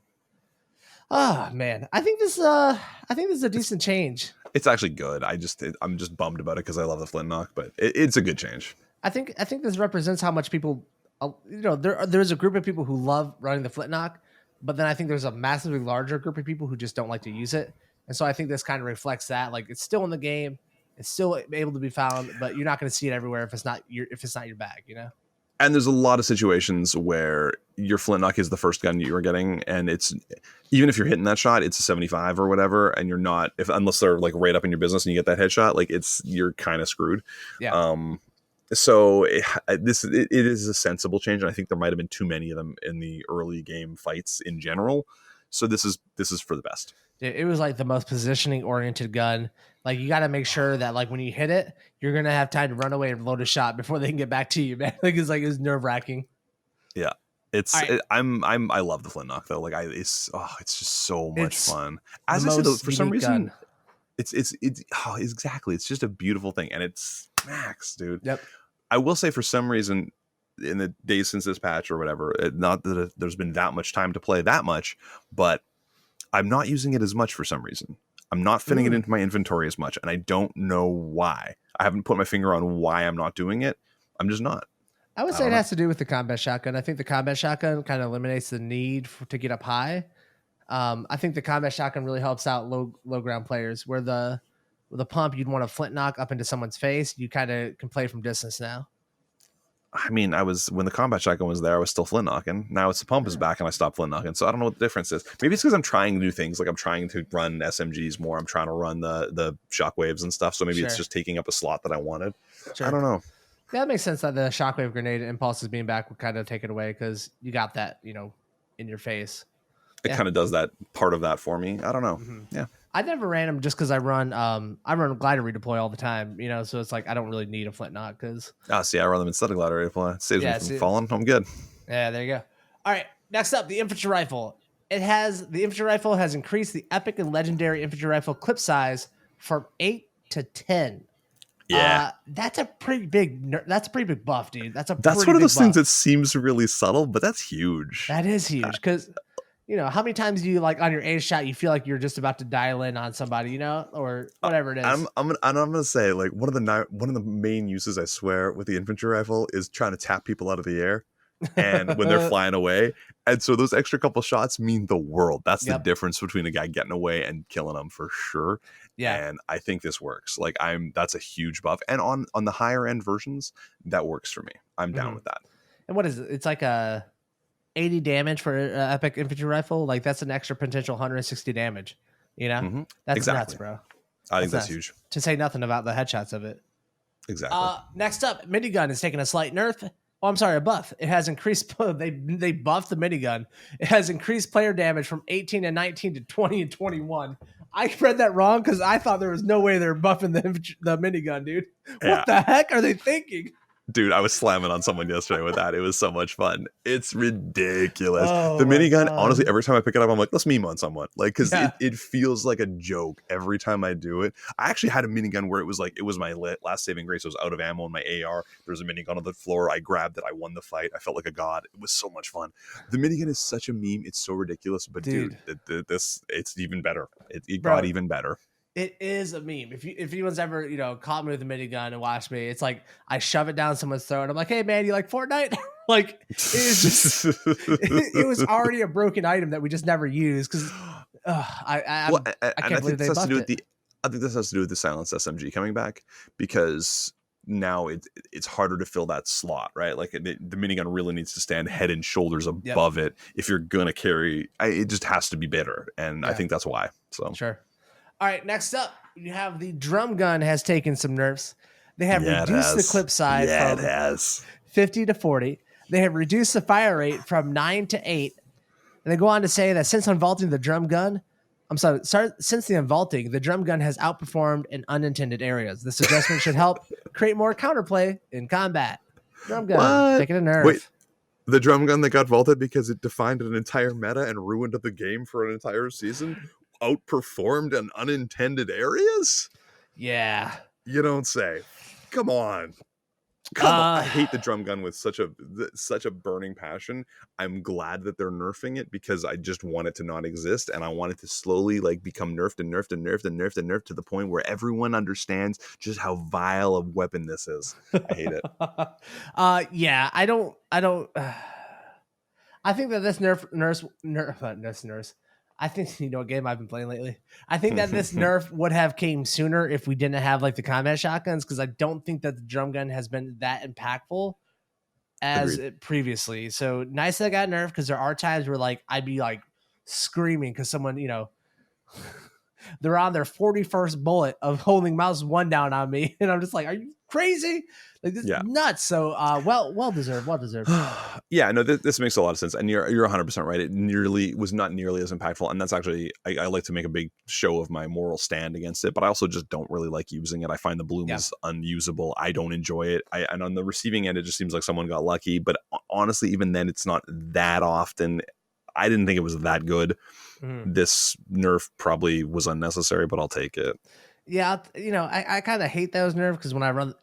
Oh man, I think this is a decent change. It's actually good. I'm just bummed about it because I love the Flintlock, but it's a good change. I think this represents how much people, there's a group of people who love running the Flintlock, but then I think there's a massively larger group of people who just don't like to use it, and so I think this kind of reflects that. Like it's still in the game. It's still able to be found, but you're not going to see it everywhere if it's not your bag, you know? And there's a lot of situations where your Flintlock is the first gun you are getting, and it's even if you're hitting that shot, it's a 75 or whatever, and you're not unless they're like right up in your business and you get that headshot, like you're kind of screwed. Yeah. So it is a sensible change, and I think there might have been too many of them in the early game fights in general. So this is for the best. It was like the most positioning oriented gun. Like you got to make sure that like when you hit it, you're gonna have time to run away and load a shot before they can get back to you, man. It's nerve wracking. Yeah, I love the Flintlock though. Like it's just so much fun. As I said, for some reason, gun. It's exactly. It's just a beautiful thing, and it's max, dude. Yep. I will say for some reason, in the days since this patch or whatever, not that there's been that much time to play that much, but I'm not using it as much for some reason. I'm not fitting it into my inventory as much, and I don't know why. I haven't put my finger on why I'm not doing it. I'm just not. I would say it has to do with the combat shotgun. I think the combat shotgun kind of eliminates the need to get up high. I think the combat shotgun really helps out low ground players, where with a pump, you'd want to flint knock up into someone's face. You kind of can play from distance now. I mean, when the combat shotgun was there, I was still flint knocking. Now it's the pump is back and I stopped flint knocking. So I don't know what the difference is. Maybe it's because I'm trying new things. Like I'm trying to run SMGs more. I'm trying to run the shockwaves and stuff. So maybe it's just taking up a slot that I wanted. Sure. I don't know. Yeah, that makes sense that the shockwave grenade impulses being back would kind of take it away because you got that, in your face. It kind of does that part of that for me. I don't know. Mm-hmm. Yeah. I never ran them just because I run glider redeploy all the time, so it's like I don't really need a flint knock because. See, I run them instead of glider redeploy. It saves me from falling. I'm good. Yeah, there you go. All right, next up, the infantry rifle. The infantry rifle has increased the epic and legendary infantry rifle clip size from 8 to 10. Yeah, that's a pretty big buff, dude. That's one of those things that seems really subtle, but that's huge. That is huge because. how many times do you like on your A shot, you feel like you're just about to dial in on somebody, or whatever it is. I'm gonna say like one of the main uses, I swear, with the infantry rifle is trying to tap people out of the air. And when they're flying away, and so those extra couple shots mean the world. That's the difference between a guy getting away and killing them for sure. Yeah, and I think this works. Like that's a huge buff, and on the higher end versions, that works for me. I'm down with that. And what is it? It's like a 80 damage for an epic infantry rifle. Like that's an extra potential 160 damage. That's nuts, bro. I think that's huge. To say nothing about the headshots of it. Exactly. Next up, minigun is taking a slight nerf. Oh, I'm sorry, a buff. It has increased. They buffed the minigun. It has increased player damage from 18 and 19 to 20 and 21. I read that wrong because I thought there was no way they're buffing the minigun, dude. What the heck are they thinking? Dude, I was slamming on someone yesterday with that. It was so much fun. It's ridiculous. The minigun, honestly, every time I pick it up, I'm like, let's meme on someone. Like, because it feels like a joke every time I do it. I actually had a minigun where it was my last saving grace. I was out of ammo in my AR. There was a minigun on the floor. I grabbed it. I won the fight. I felt like a god. It was so much fun. The minigun is such a meme. It's so ridiculous. But dude it's even better. It got even better. It is a meme. If anyone's ever, caught me with a minigun and watched me, it's like I shove it down someone's throat and I'm like, hey man, you like Fortnite? Like it was already a broken item that we just never used because I can't believe they buffed it. I think this has to do with the silenced SMG coming back, because now it's harder to fill that slot, right? Like the minigun really needs to stand head and shoulders above it if you're gonna carry. It just has to be better, and I think that's why. So sure. All right, next up, you have the drum gun has taken some nerfs. They have reduced the clip size from 50 to 40. They have reduced the fire rate from 9 to 8. And they go on to say that since the unvaulting, the drum gun has outperformed in unintended areas. This adjustment should help create more counterplay in combat. Drum gun taking a nerf. Wait, the drum gun that got vaulted because it defined an entire meta and ruined the game for an entire season outperformed in unintended areas? Yeah. You don't say. Come on. I hate the drum gun with such a burning passion. I'm glad that they're nerfing it because I just want it to not exist, and I want it to slowly become nerfed to the point where everyone understands just how vile a weapon this is. I hate it. Yeah, I don't I think that this nerf I think what game I've been playing lately. I think that this nerf would have came sooner if we didn't have the combat shotguns, because I don't think that the drum gun has been that impactful as it previously. So nice that I got nerfed, because there are times where I'd be screaming because someone they're on their 41st bullet of holding mouse one down on me, and I'm just like, are you crazy? This is nuts. So well deserved. Yeah, no, this makes a lot of sense, and you're 100% right. It was not nearly as impactful, and that's actually I like to make a big show of my moral stand against it, but I also just don't really like using it. I find the bloom is unusable. I don't enjoy it. And on the receiving end, it just seems like someone got lucky, but honestly, even then, it's not that often. I didn't think it was that good. This nerf probably was unnecessary, but I'll take it. Yeah, I kind of hate those nerfs, because when I run,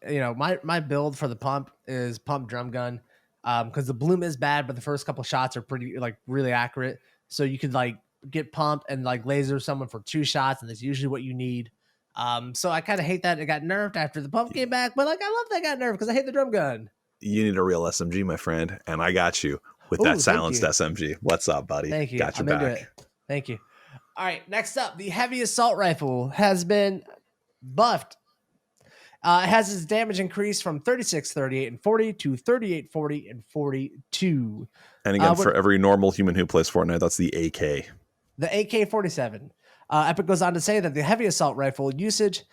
my build for the pump is pump drum gun, because the bloom is bad, but the first couple shots are pretty really accurate. So you could get pump and laser someone for 2 shots, and that's usually what you need. So I kind of hate that it got nerfed after the pump came back, but I love that it got nerfed because I hate the drum gun. You need a real SMG, my friend, and I got you with that silenced SMG. What's up, buddy? Thank you. Got your back. Thank you. All right, next up, the heavy assault rifle has been buffed. It has its damage increased from 36, 38, and 40 to 38, 40, and 42. And again, for every normal human who plays Fortnite, that's the AK. The AK-47. Epic goes on to say that the heavy assault rifle usage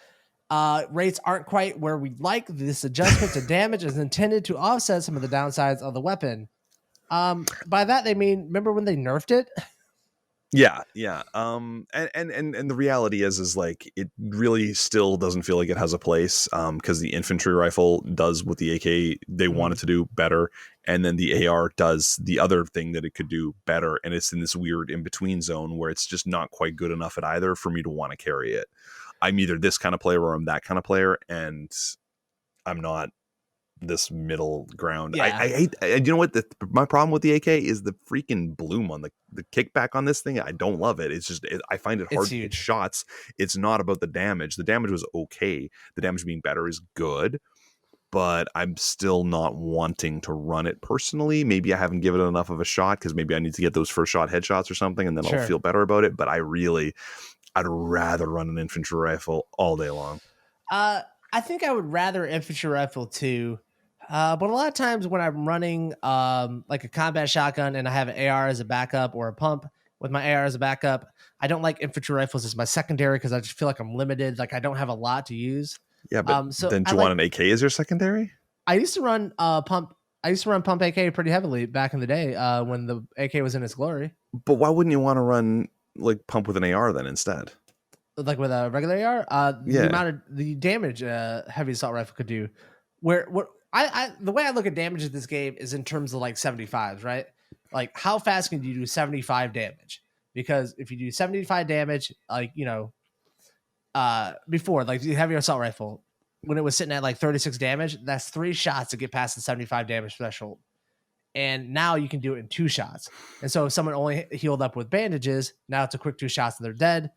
rates aren't quite where we'd like. This adjustment to damage is intended to offset some of the downsides of the weapon. By that, they mean, remember when they nerfed it? Yeah. And the reality is it really still doesn't feel like it has a place, because the infantry rifle does what the AK they wanted to do better, and then the AR does the other thing that it could do better, and it's in this weird in-between zone where it's just not quite good enough at either for me to want to carry it. I'm either this kind of player or I'm that kind of player, and I'm not this middle ground. Yeah. I hate. You know what? My problem with the AK is the freaking bloom on the kickback on this thing. I don't love it. It's just I find it hard to hit shots. It's not about the damage. The damage was okay. The damage being better is good, but I'm still not wanting to run it personally. Maybe I haven't given it enough of a shot because maybe I need to get those first shot headshots or something, and then I'll feel better about it. But I'd rather run an infantry rifle all day long. I think I would rather infantry rifle too. But a lot of times when I'm running like a combat shotgun and I have an AR as a backup or a pump with my AR as a backup, I don't like infantry rifles as my secondary because I just feel like I'm limited. Like I don't have a lot to use. Yeah, but then do you want an AK as your secondary? I used to run pump. I used to run pump AK pretty heavily back in the day when the AK was in its glory. But why wouldn't you want to run like pump with an AR then instead? Like with a regular AR, the amount of the damage heavy assault rifle could do. The way I look at damage in this game is in terms of like 75s, right? Like how fast can you do 75 damage? Because if you do 75 damage, like before, like the heavy assault rifle, when it was sitting at like 36 damage, that's 3 shots to get past the 75 damage threshold. And now you can do it in 2 shots. And so if someone only healed up with bandages, now it's a quick 2 shots and they're dead.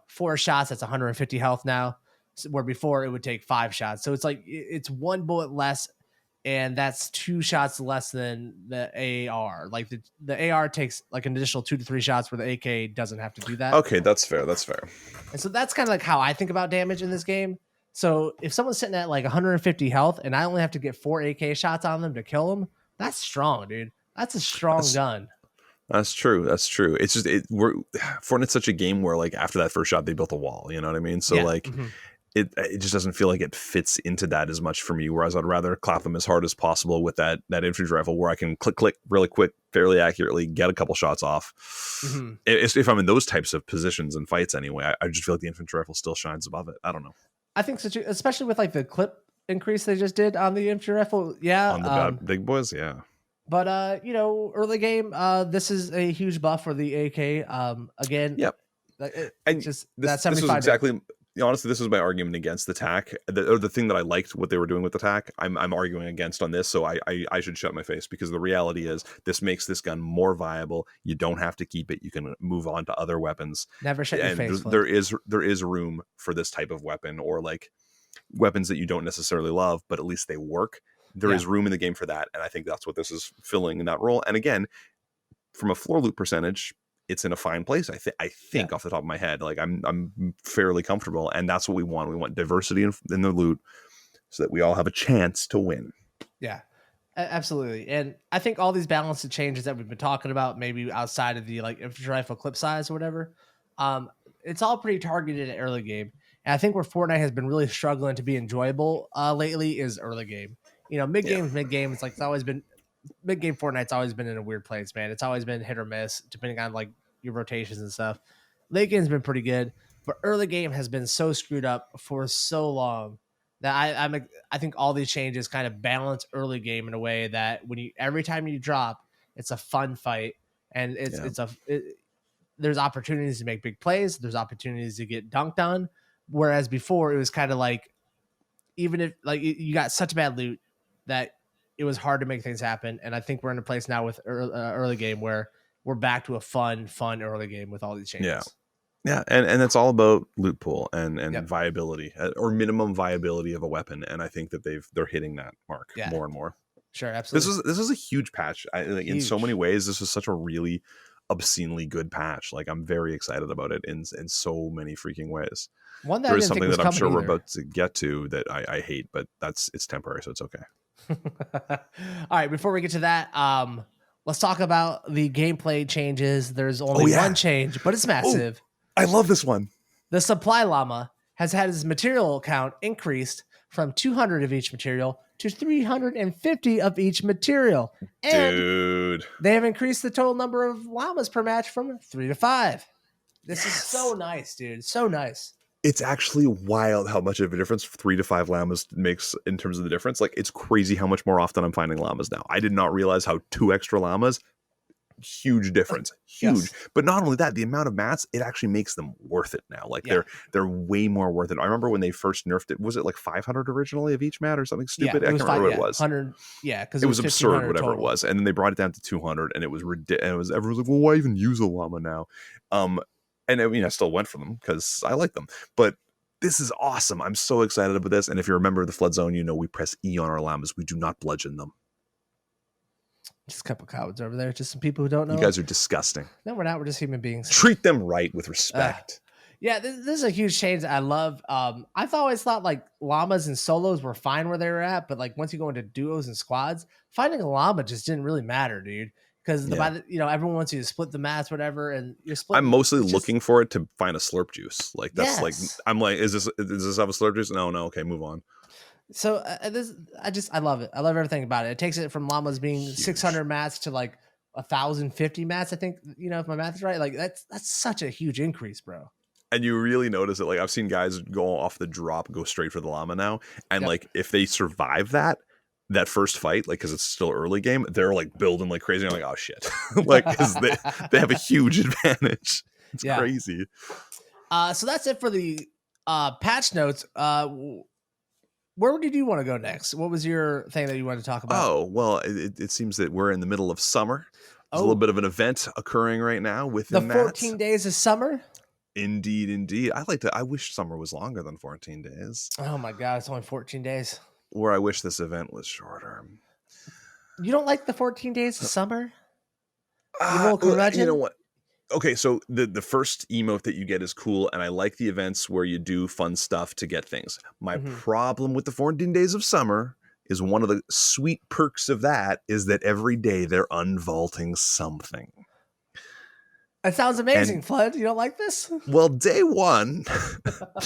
4 shots, that's 150 health now, where before it would take 5 shots. So it's like it's 1 bullet less, and that's 2 shots less than the AR. Like the AR takes like an additional 2 to 3 shots, where the AK doesn't have to do that. Okay, that's fair. And so that's kind of like how I think about damage in this game. So if someone's sitting at like 150 health and I only have to get 4 AK shots on them to kill them, that's strong, dude. That's a strong gun. That's true. It's just Fortnite's such a game where like after that first shot they built a wall. You know what I mean? So it just doesn't feel like it fits into that as much for me. Whereas I'd rather clap them as hard as possible with that infantry rifle, where I can click really quick, fairly accurately, get a couple shots off. Mm-hmm. If I'm in those types of positions and fights anyway, I just feel like the infantry rifle still shines above it. I don't know. I think so too, especially with like the clip increase they just did on the infantry rifle. Yeah, on the big boys. Yeah. But early game, this is a huge buff for the AK. Again, yep. And just that 75. This was exactly. Honestly, this was my argument against the TAC. The thing that I liked what they were doing with the TAC, I'm arguing against on this. So I should shut my face, because the reality is this makes this gun more viable. You don't have to keep it. You can move on to other weapons. Never shut your face. There is room for this type of weapon, or like weapons that you don't necessarily love, but at least they work. There is room in the game for that, and I think that's what this is filling in that role. And again, from a floor loot percentage, it's in a fine place. I think off the top of my head, like I'm fairly comfortable, and that's what we want. We want diversity in the loot, so that we all have a chance to win. Yeah, absolutely. And I think all these balance changes that we've been talking about, maybe outside of the like infantry rifle clip size or whatever, it's all pretty targeted at early game. And I think where Fortnite has been really struggling to be enjoyable lately is early game. Mid game. It's like it's always been. Mid game Fortnite's always been in a weird place, man. It's always been hit or miss depending on like your rotations and stuff. Late game's been pretty good, but early game has been so screwed up for so long that I think all these changes kind of balance early game in a way that every time you drop, it's a fun fight, and there's opportunities to make big plays. There's opportunities to get dunked on, whereas before it was kind of like, even if like you got such bad loot that it was hard to make things happen. And I think we're in a place now with early game where we're back to a fun early game with all these changes. Yeah. And it's all about loot pool and viability, or minimum viability of a weapon. And I think that they're hitting that mark more and more. Sure. Absolutely. This is a huge patch. In so many ways, this is such a really obscenely good patch. Like, I'm very excited about it in so many freaking ways. One that there is something that I'm sure we're about to get to that I hate, but it's temporary, so it's okay. All right, before we get to that, let's talk about the gameplay changes. There's only one change, but it's massive. I love this one. The supply llama has had his material count increased from 200 of each material to 350 of each material. And dude, they have increased the total number of llamas per match from 3 to 5. This is so nice, dude. So nice. It's actually wild how much of a difference 3 to 5 llamas makes in terms of the difference. Like, it's crazy how much more often I'm finding llamas now. I did not realize how 2 extra llamas huge difference. Huge. Yes. But not only that, the amount of mats, it actually makes them worth it now. Like they're way more worth it. I remember when they first nerfed it, was it like 500 originally of each mat or something stupid? I can't remember what it was. 100, because it was absurd, whatever it was. And then they brought it down to 200, and it was ridiculous. Everyone was like, well, why even use a llama now? And I mean, I still went for them because I like them. But this is awesome. I'm so excited about this. And if you remember the Flood Zone, we press E on our llamas. We do not bludgeon them. Just a couple cowards over there. Just some people who don't know. You guys are disgusting. No, we're not. We're just human beings. Treat them right with respect. This is a huge change I love. I've always thought like llamas and solos were fine where they were at, but like once you go into duos and squads, finding a llama just didn't really matter, dude. Because everyone wants you to split the mats, whatever, and you're splitting. I'm mostly looking for it to find a slurp juice. Like that's like I'm like, does this have a slurp juice? No, okay, move on. So I love it. I love everything about it. It takes it from llamas being huge. 600 mats to like 1,050 mats. I think if my math is right. Like that's such a huge increase, bro. And you really notice it. Like I've seen guys go off the drop, go straight for the llama now, and like if they survive that first fight, like because it's still early game, they're like building like crazy. I'm like, oh shit, like because they have a huge advantage. It's crazy. So that's it for the patch notes. Where did you want to go next? What was your thing that you wanted to talk about? Oh, well, it seems that we're in the middle of summer. There's a little bit of an event occurring right now within the 14 days of summer. Indeed. I wish summer was longer than 14 days. Oh my God, it's only 14 days. Or I wish this event was shorter. You don't like the 14 days of summer? You know what? Okay, so the first emote that you get is cool, and I like the events where you do fun stuff to get things. My problem with the 14 days of summer is one of the sweet perks of that is that every day they're unvaulting something. That sounds amazing, Flood. You don't like this? Well, day one,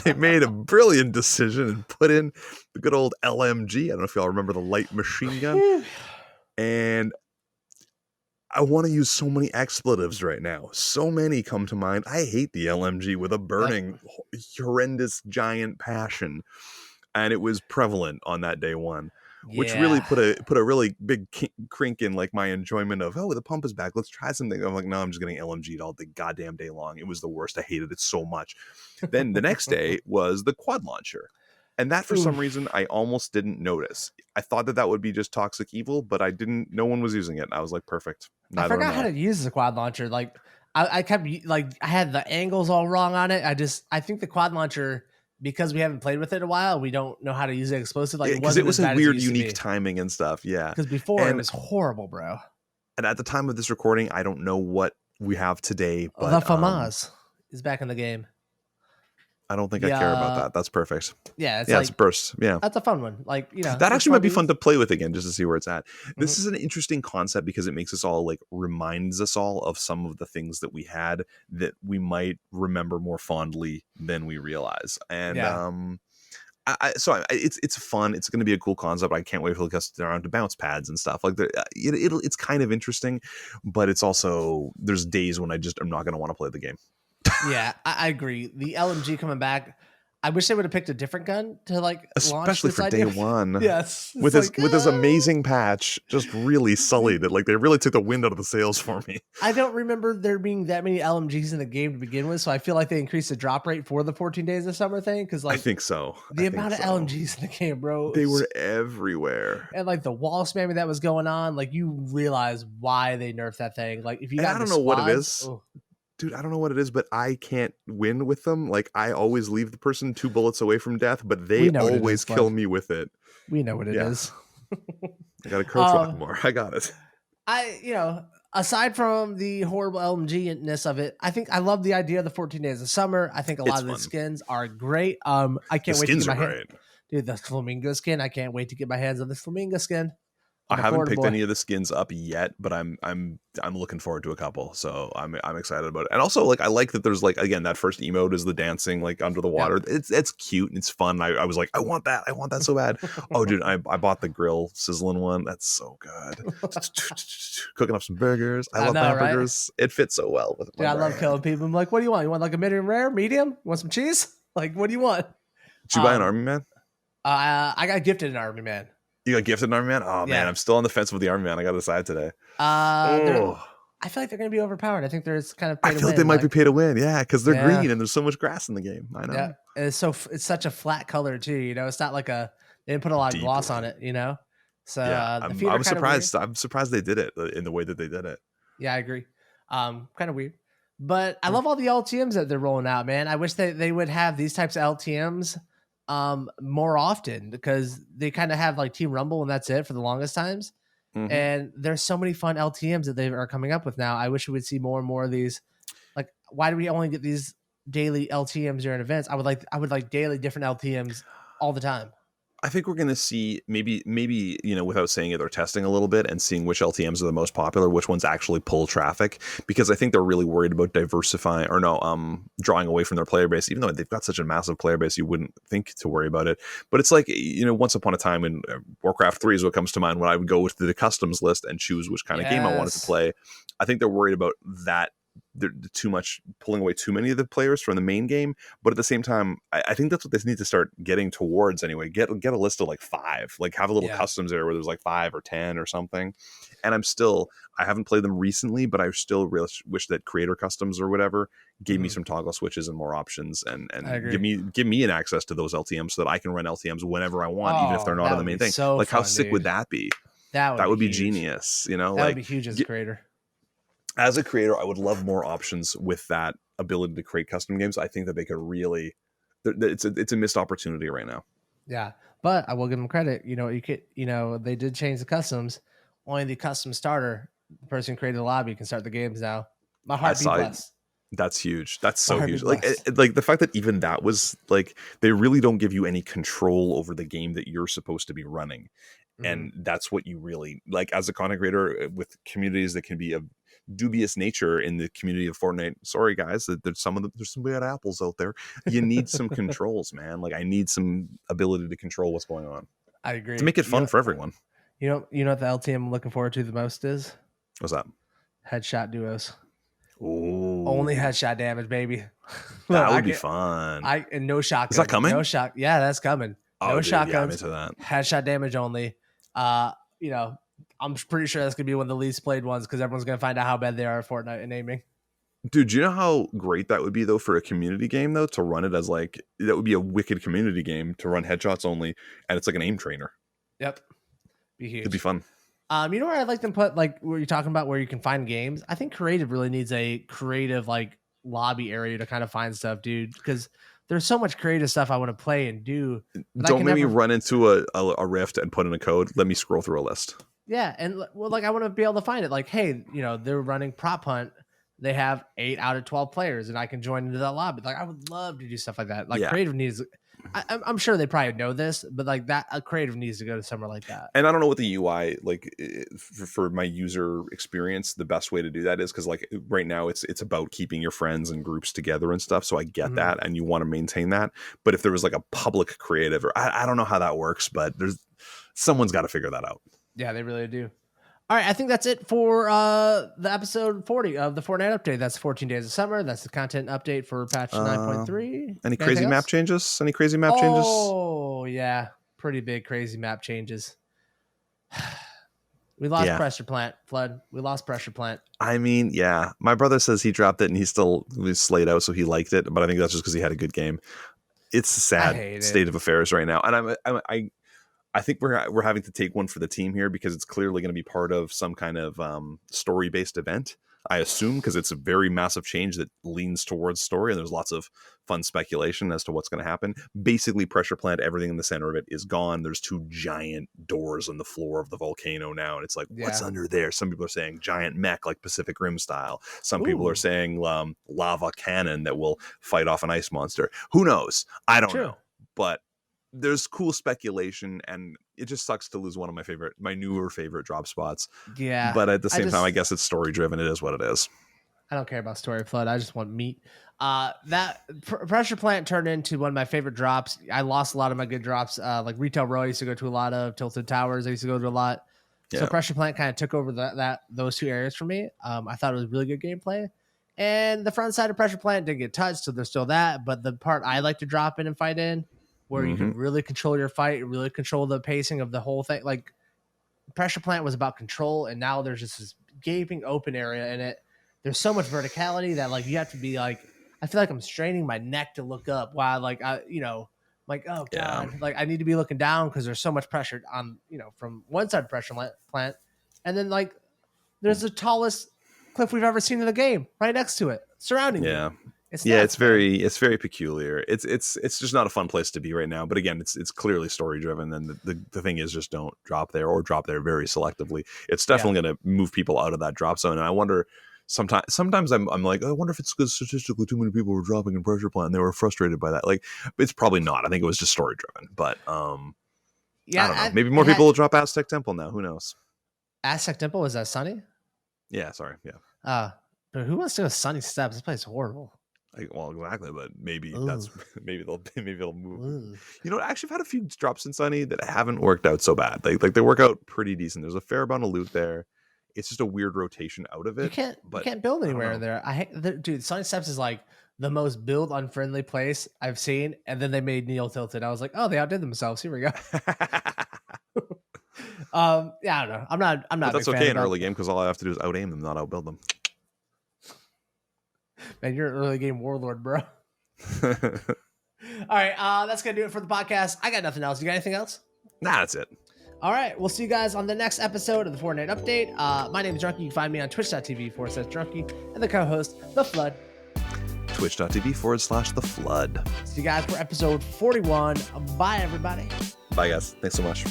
they made a brilliant decision and put in the good old LMG. I don't know if y'all remember the light machine gun. And I want to use so many expletives right now. So many come to mind. I hate the LMG with a burning, horrendous, giant passion. And it was prevalent on that day one. Which really put a really big crink in like my enjoyment of, the pump is back. Let's try something. I'm like, no, I'm just getting LMG'd all the goddamn day long. It was the worst. I hated it so much. Then the next day was the quad launcher. And that for some reason, I almost didn't notice. I thought that would be just toxic evil, but I didn't. No one was using it. I was like, perfect. I forgot how to use the quad launcher. Like I kept like I had the angles all wrong on it. I think the quad launcher, because we haven't played with it in a while, we don't know how to use it explosive. Like because it was a weird, unique timing and stuff. Yeah, because before it was horrible, bro. And at the time of this recording, I don't know what we have today, but the FAMAS is back in the game. I don't think I care about that. That's perfect. Yeah, it's burst. Yeah, that's a fun one. Like that actually might be fun to play with again, just to see where it's at. This is an interesting concept because it makes us all reminds us all of some of the things that we had that we might remember more fondly than we realize. And it's fun. It's going to be a cool concept. I can't wait for the around to bounce pads and stuff like that. It's kind of interesting, but it's also there's days when I'm not going to want to play the game. Yeah, I agree. The LMG coming back. I wish they would have picked a different gun to launch, especially for day one. Yes, with this amazing patch, just really sullied it. Like they really took the wind out of the sails for me. I don't remember there being that many LMGs in the game to begin with, so I feel like they increased the drop rate for the 14 days of summer thing. Because I think so. The amount of LMGs in the game, bro, they were everywhere, and like the wall spamming that was going on. Like you realize why they nerfed that thing. Like if you, I don't know what it is. Dude, I don't know what it is, but I can't win with them. Like I always leave the person 2 bullets away from death, but they always kill me with it. We know what it is. I got to crouch walk more. I got it. Aside from the horrible LMG-ness of it, I love the idea of the 14 days of summer. I think a lot of the skins are great. I can't wait to get my hands. Dude, the flamingo skin. I can't wait to get my hands on this flamingo skin. I haven't picked any of the skins up yet, but I'm looking forward to a couple, so I'm excited about it. And also, I like that there's again that first emote is the dancing under the water. Yeah. It's cute and it's fun. I was like, I want that so bad. Oh, dude, I bought the grill sizzling one. That's so good. Cooking up some burgers. I love hamburgers. Right? It fits so well with I love killing people. I'm like, what do you want? You want like a medium rare, medium? You want some cheese? Like, what do you want? Did you buy an Army Man? I got gifted an Army Man. You got gifted an Army Man? Oh, man, I'm still on the fence with the Army Man. I got to decide today. I I feel like they're going to be overpowered. I think there's kind of I feel like they might be pay to win. Yeah, because they're green and there's so much grass in the game. I know. Yeah, and it's such a flat color too. It's not like they didn't put a lot of gloss on it. So yeah, the feet I was surprised. weird. I'm surprised they did it in the way that they did it. Yeah, I agree. Kind of weird, but I love all the LTMs that they're rolling out, man. I wish they would have these types of LTMs more often, because they kind of have like Team Rumble and that's it for the longest times. And there's so many fun LTMs that they are coming up with now. I wish we would see more and more of these. Like, why do we only get these daily LTMs during events? I would like daily different LTMs all the time. I think we're going to see maybe, without saying it, they're testing a little bit and seeing which LTMs are the most popular, which ones actually pull traffic, because I think they're really worried about drawing away from their player base, even though they've got such a massive player base, you wouldn't think to worry about it. But it's like, once upon a time in Warcraft 3 is what comes to mind when I would go to the customs list and choose which kind of game I wanted to play. I think they're worried about that. They're too much, pulling away too many of the players from the main game. But at the same time, I think that's what they need to start getting towards anyway. Get a list of like 5, like have a little customs there where there's like 5 or 10 or something. And I haven't played them recently, but I still really wish that creator customs or whatever gave me some toggle switches and more options, and give me an access to those LTMs so that I can run LTMs whenever I want, even if they're not on the main thing. So like, fun, how sick would that be? That would be huge. Genius. That would be huge as a creator. As a creator, I would love more options with that ability to create custom games. I think that they could really, it's a missed opportunity right now. Yeah, but I will give them credit. They did change the customs. Only the custom starter, the person who created the lobby, can start the games now. My heart beat blessed. That's huge. That's so huge. Like the fact that even that was like, they really don't give you any control over the game that you're supposed to be running. And that's what you really like as a content creator with communities that can be of dubious nature in the community of Fortnite. Sorry guys, there's some bad apples out there. You need some controls, man. Like, I need some ability to control what's going on. I agree. To make it fun for everyone. You know what the LTM I'm looking forward to the most is? What's that? Headshot duos. Ooh. Only headshot damage, baby. That would be fun. And no shotgun. Is that coming? No shot. Yeah, that's coming. No shotguns. Yeah, I'm into that. Headshot damage only. I'm pretty sure that's gonna be one of the least played ones, because everyone's gonna find out how bad they are at Fortnite and aiming. Dude, do you know how great that would be though for a community game though, to run it as like, that would be a wicked community game to run headshots only, and it's like an aim trainer. Yep. Be huge. It'd be fun. You know where I'd like them put, like, where you're talking about where you can find games? I think creative really needs a creative like lobby area to kind of find stuff, dude, because there's so much creative stuff I want to play and do. Don't make me run into a rift and put in a code. Let me scroll through a list. Yeah, and I want to be able to find it. Like, hey, they're running prop hunt. They have 8 out of 12 players, and I can join into that lobby. Like, I would love to do stuff like that. Like, creative needs. I'm sure they probably know this, but like that, a creative needs to go to somewhere like that. And I don't know what the UI like for my user experience, the best way to do that is, because like right now it's about keeping your friends and groups together and stuff. So I get that, and you want to maintain that. But if there was like a public creative, or I don't know how that works, but someone's got to figure that out. Yeah, they really do. All right, I think that's it for the episode 40 of the Fortnite update. That's 14 days of summer. That's the content update for patch 9.3. Any crazy map changes? Changes? Oh, yeah. Pretty big crazy map changes. We lost Pressure Plant, Flood. We lost Pressure Plant. I mean, yeah. My brother says he dropped it and he still was slayed out, so he liked it. But I think that's just because he had a good game. It's a sad state of affairs right now. And I think we're having to take one for the team here, because it's clearly going to be part of some kind of story-based event, I assume, because it's a very massive change that leans towards story, and there's lots of fun speculation as to what's going to happen. Basically, Pressure Plant, everything in the center of it is gone. There's 2 giant doors on the floor of the volcano now, and it's like, what's under there? Some people are saying giant mech, like Pacific Rim style. Some people are saying lava cannon that will fight off an ice monster. Who knows? I don't know. But there's cool speculation, and it just sucks to lose one of my newer favorite drop spots. Yeah. But at the same time, I guess it's story driven. It is what it is. I don't care about story flood. I just want meat. That Pressure Plant turned into one of my favorite drops. I lost a lot of my good drops. Like Retail Row, I used to go to a lot of. Tilted Towers, I used to go to a lot. Yeah. So Pressure Plant kind of took over those 2 areas for me. I thought it was really good gameplay. And the front side of Pressure Plant didn't get touched, so there's still that. But the part I like to drop in and fight in, where you can really control your fight, really control the pacing of the whole thing. Like, Pressure Plant was about control, and now there's just this gaping open area in it. There's so much verticality that like you have to be like, I feel like I'm straining my neck to look up while like like, oh god, like I need to be looking down because there's so much pressure on, from one side pressure plant, and then like there's the tallest cliff we've ever seen in the game right next to it, surrounding you. It's very peculiar. It's just not a fun place to be right now. But again, it's clearly story driven. And the thing is, just don't drop there, or drop there very selectively. It's definitely going to move people out of that drop zone. And I wonder. Sometimes I'm like, I wonder if it's because statistically too many people were dropping in pressure plant and they were frustrated by that. Like, it's probably not. I think it was just story driven. But I don't know. Maybe more people will drop Aztec Temple now. Who knows? Aztec Temple, was that Sunny? Yeah, sorry. Yeah. But who wants to go Sunny Steps? This place is horrible. Well, exactly, but maybe they'll move. Actually, I've had a few drops in Sunny that haven't worked out so bad. They work out pretty decent. There's a fair amount of loot there. It's just a weird rotation out of it. You can't build anywhere there. Dude, Sunny Steps is like the most build unfriendly place I've seen. And then they made Neil Tilted. I was like, oh, they outdid themselves. Here we go. I don't know. I'm not. But that's okay in early game because all I have to do is out aim them, not outbuild them. Man, you're an early game warlord, bro. All right, that's gonna do it for the podcast. I got nothing else. You got anything else? Nah, that's it. All right, we'll see you guys on the next episode of the Fortnite Update. My name is Drnkie. You can find me on twitch.tv/Drnkie and the co-host, TheFlood. Twitch.tv/TheFlood. See you guys for episode 41. Bye, everybody. Bye, guys. Thanks so much.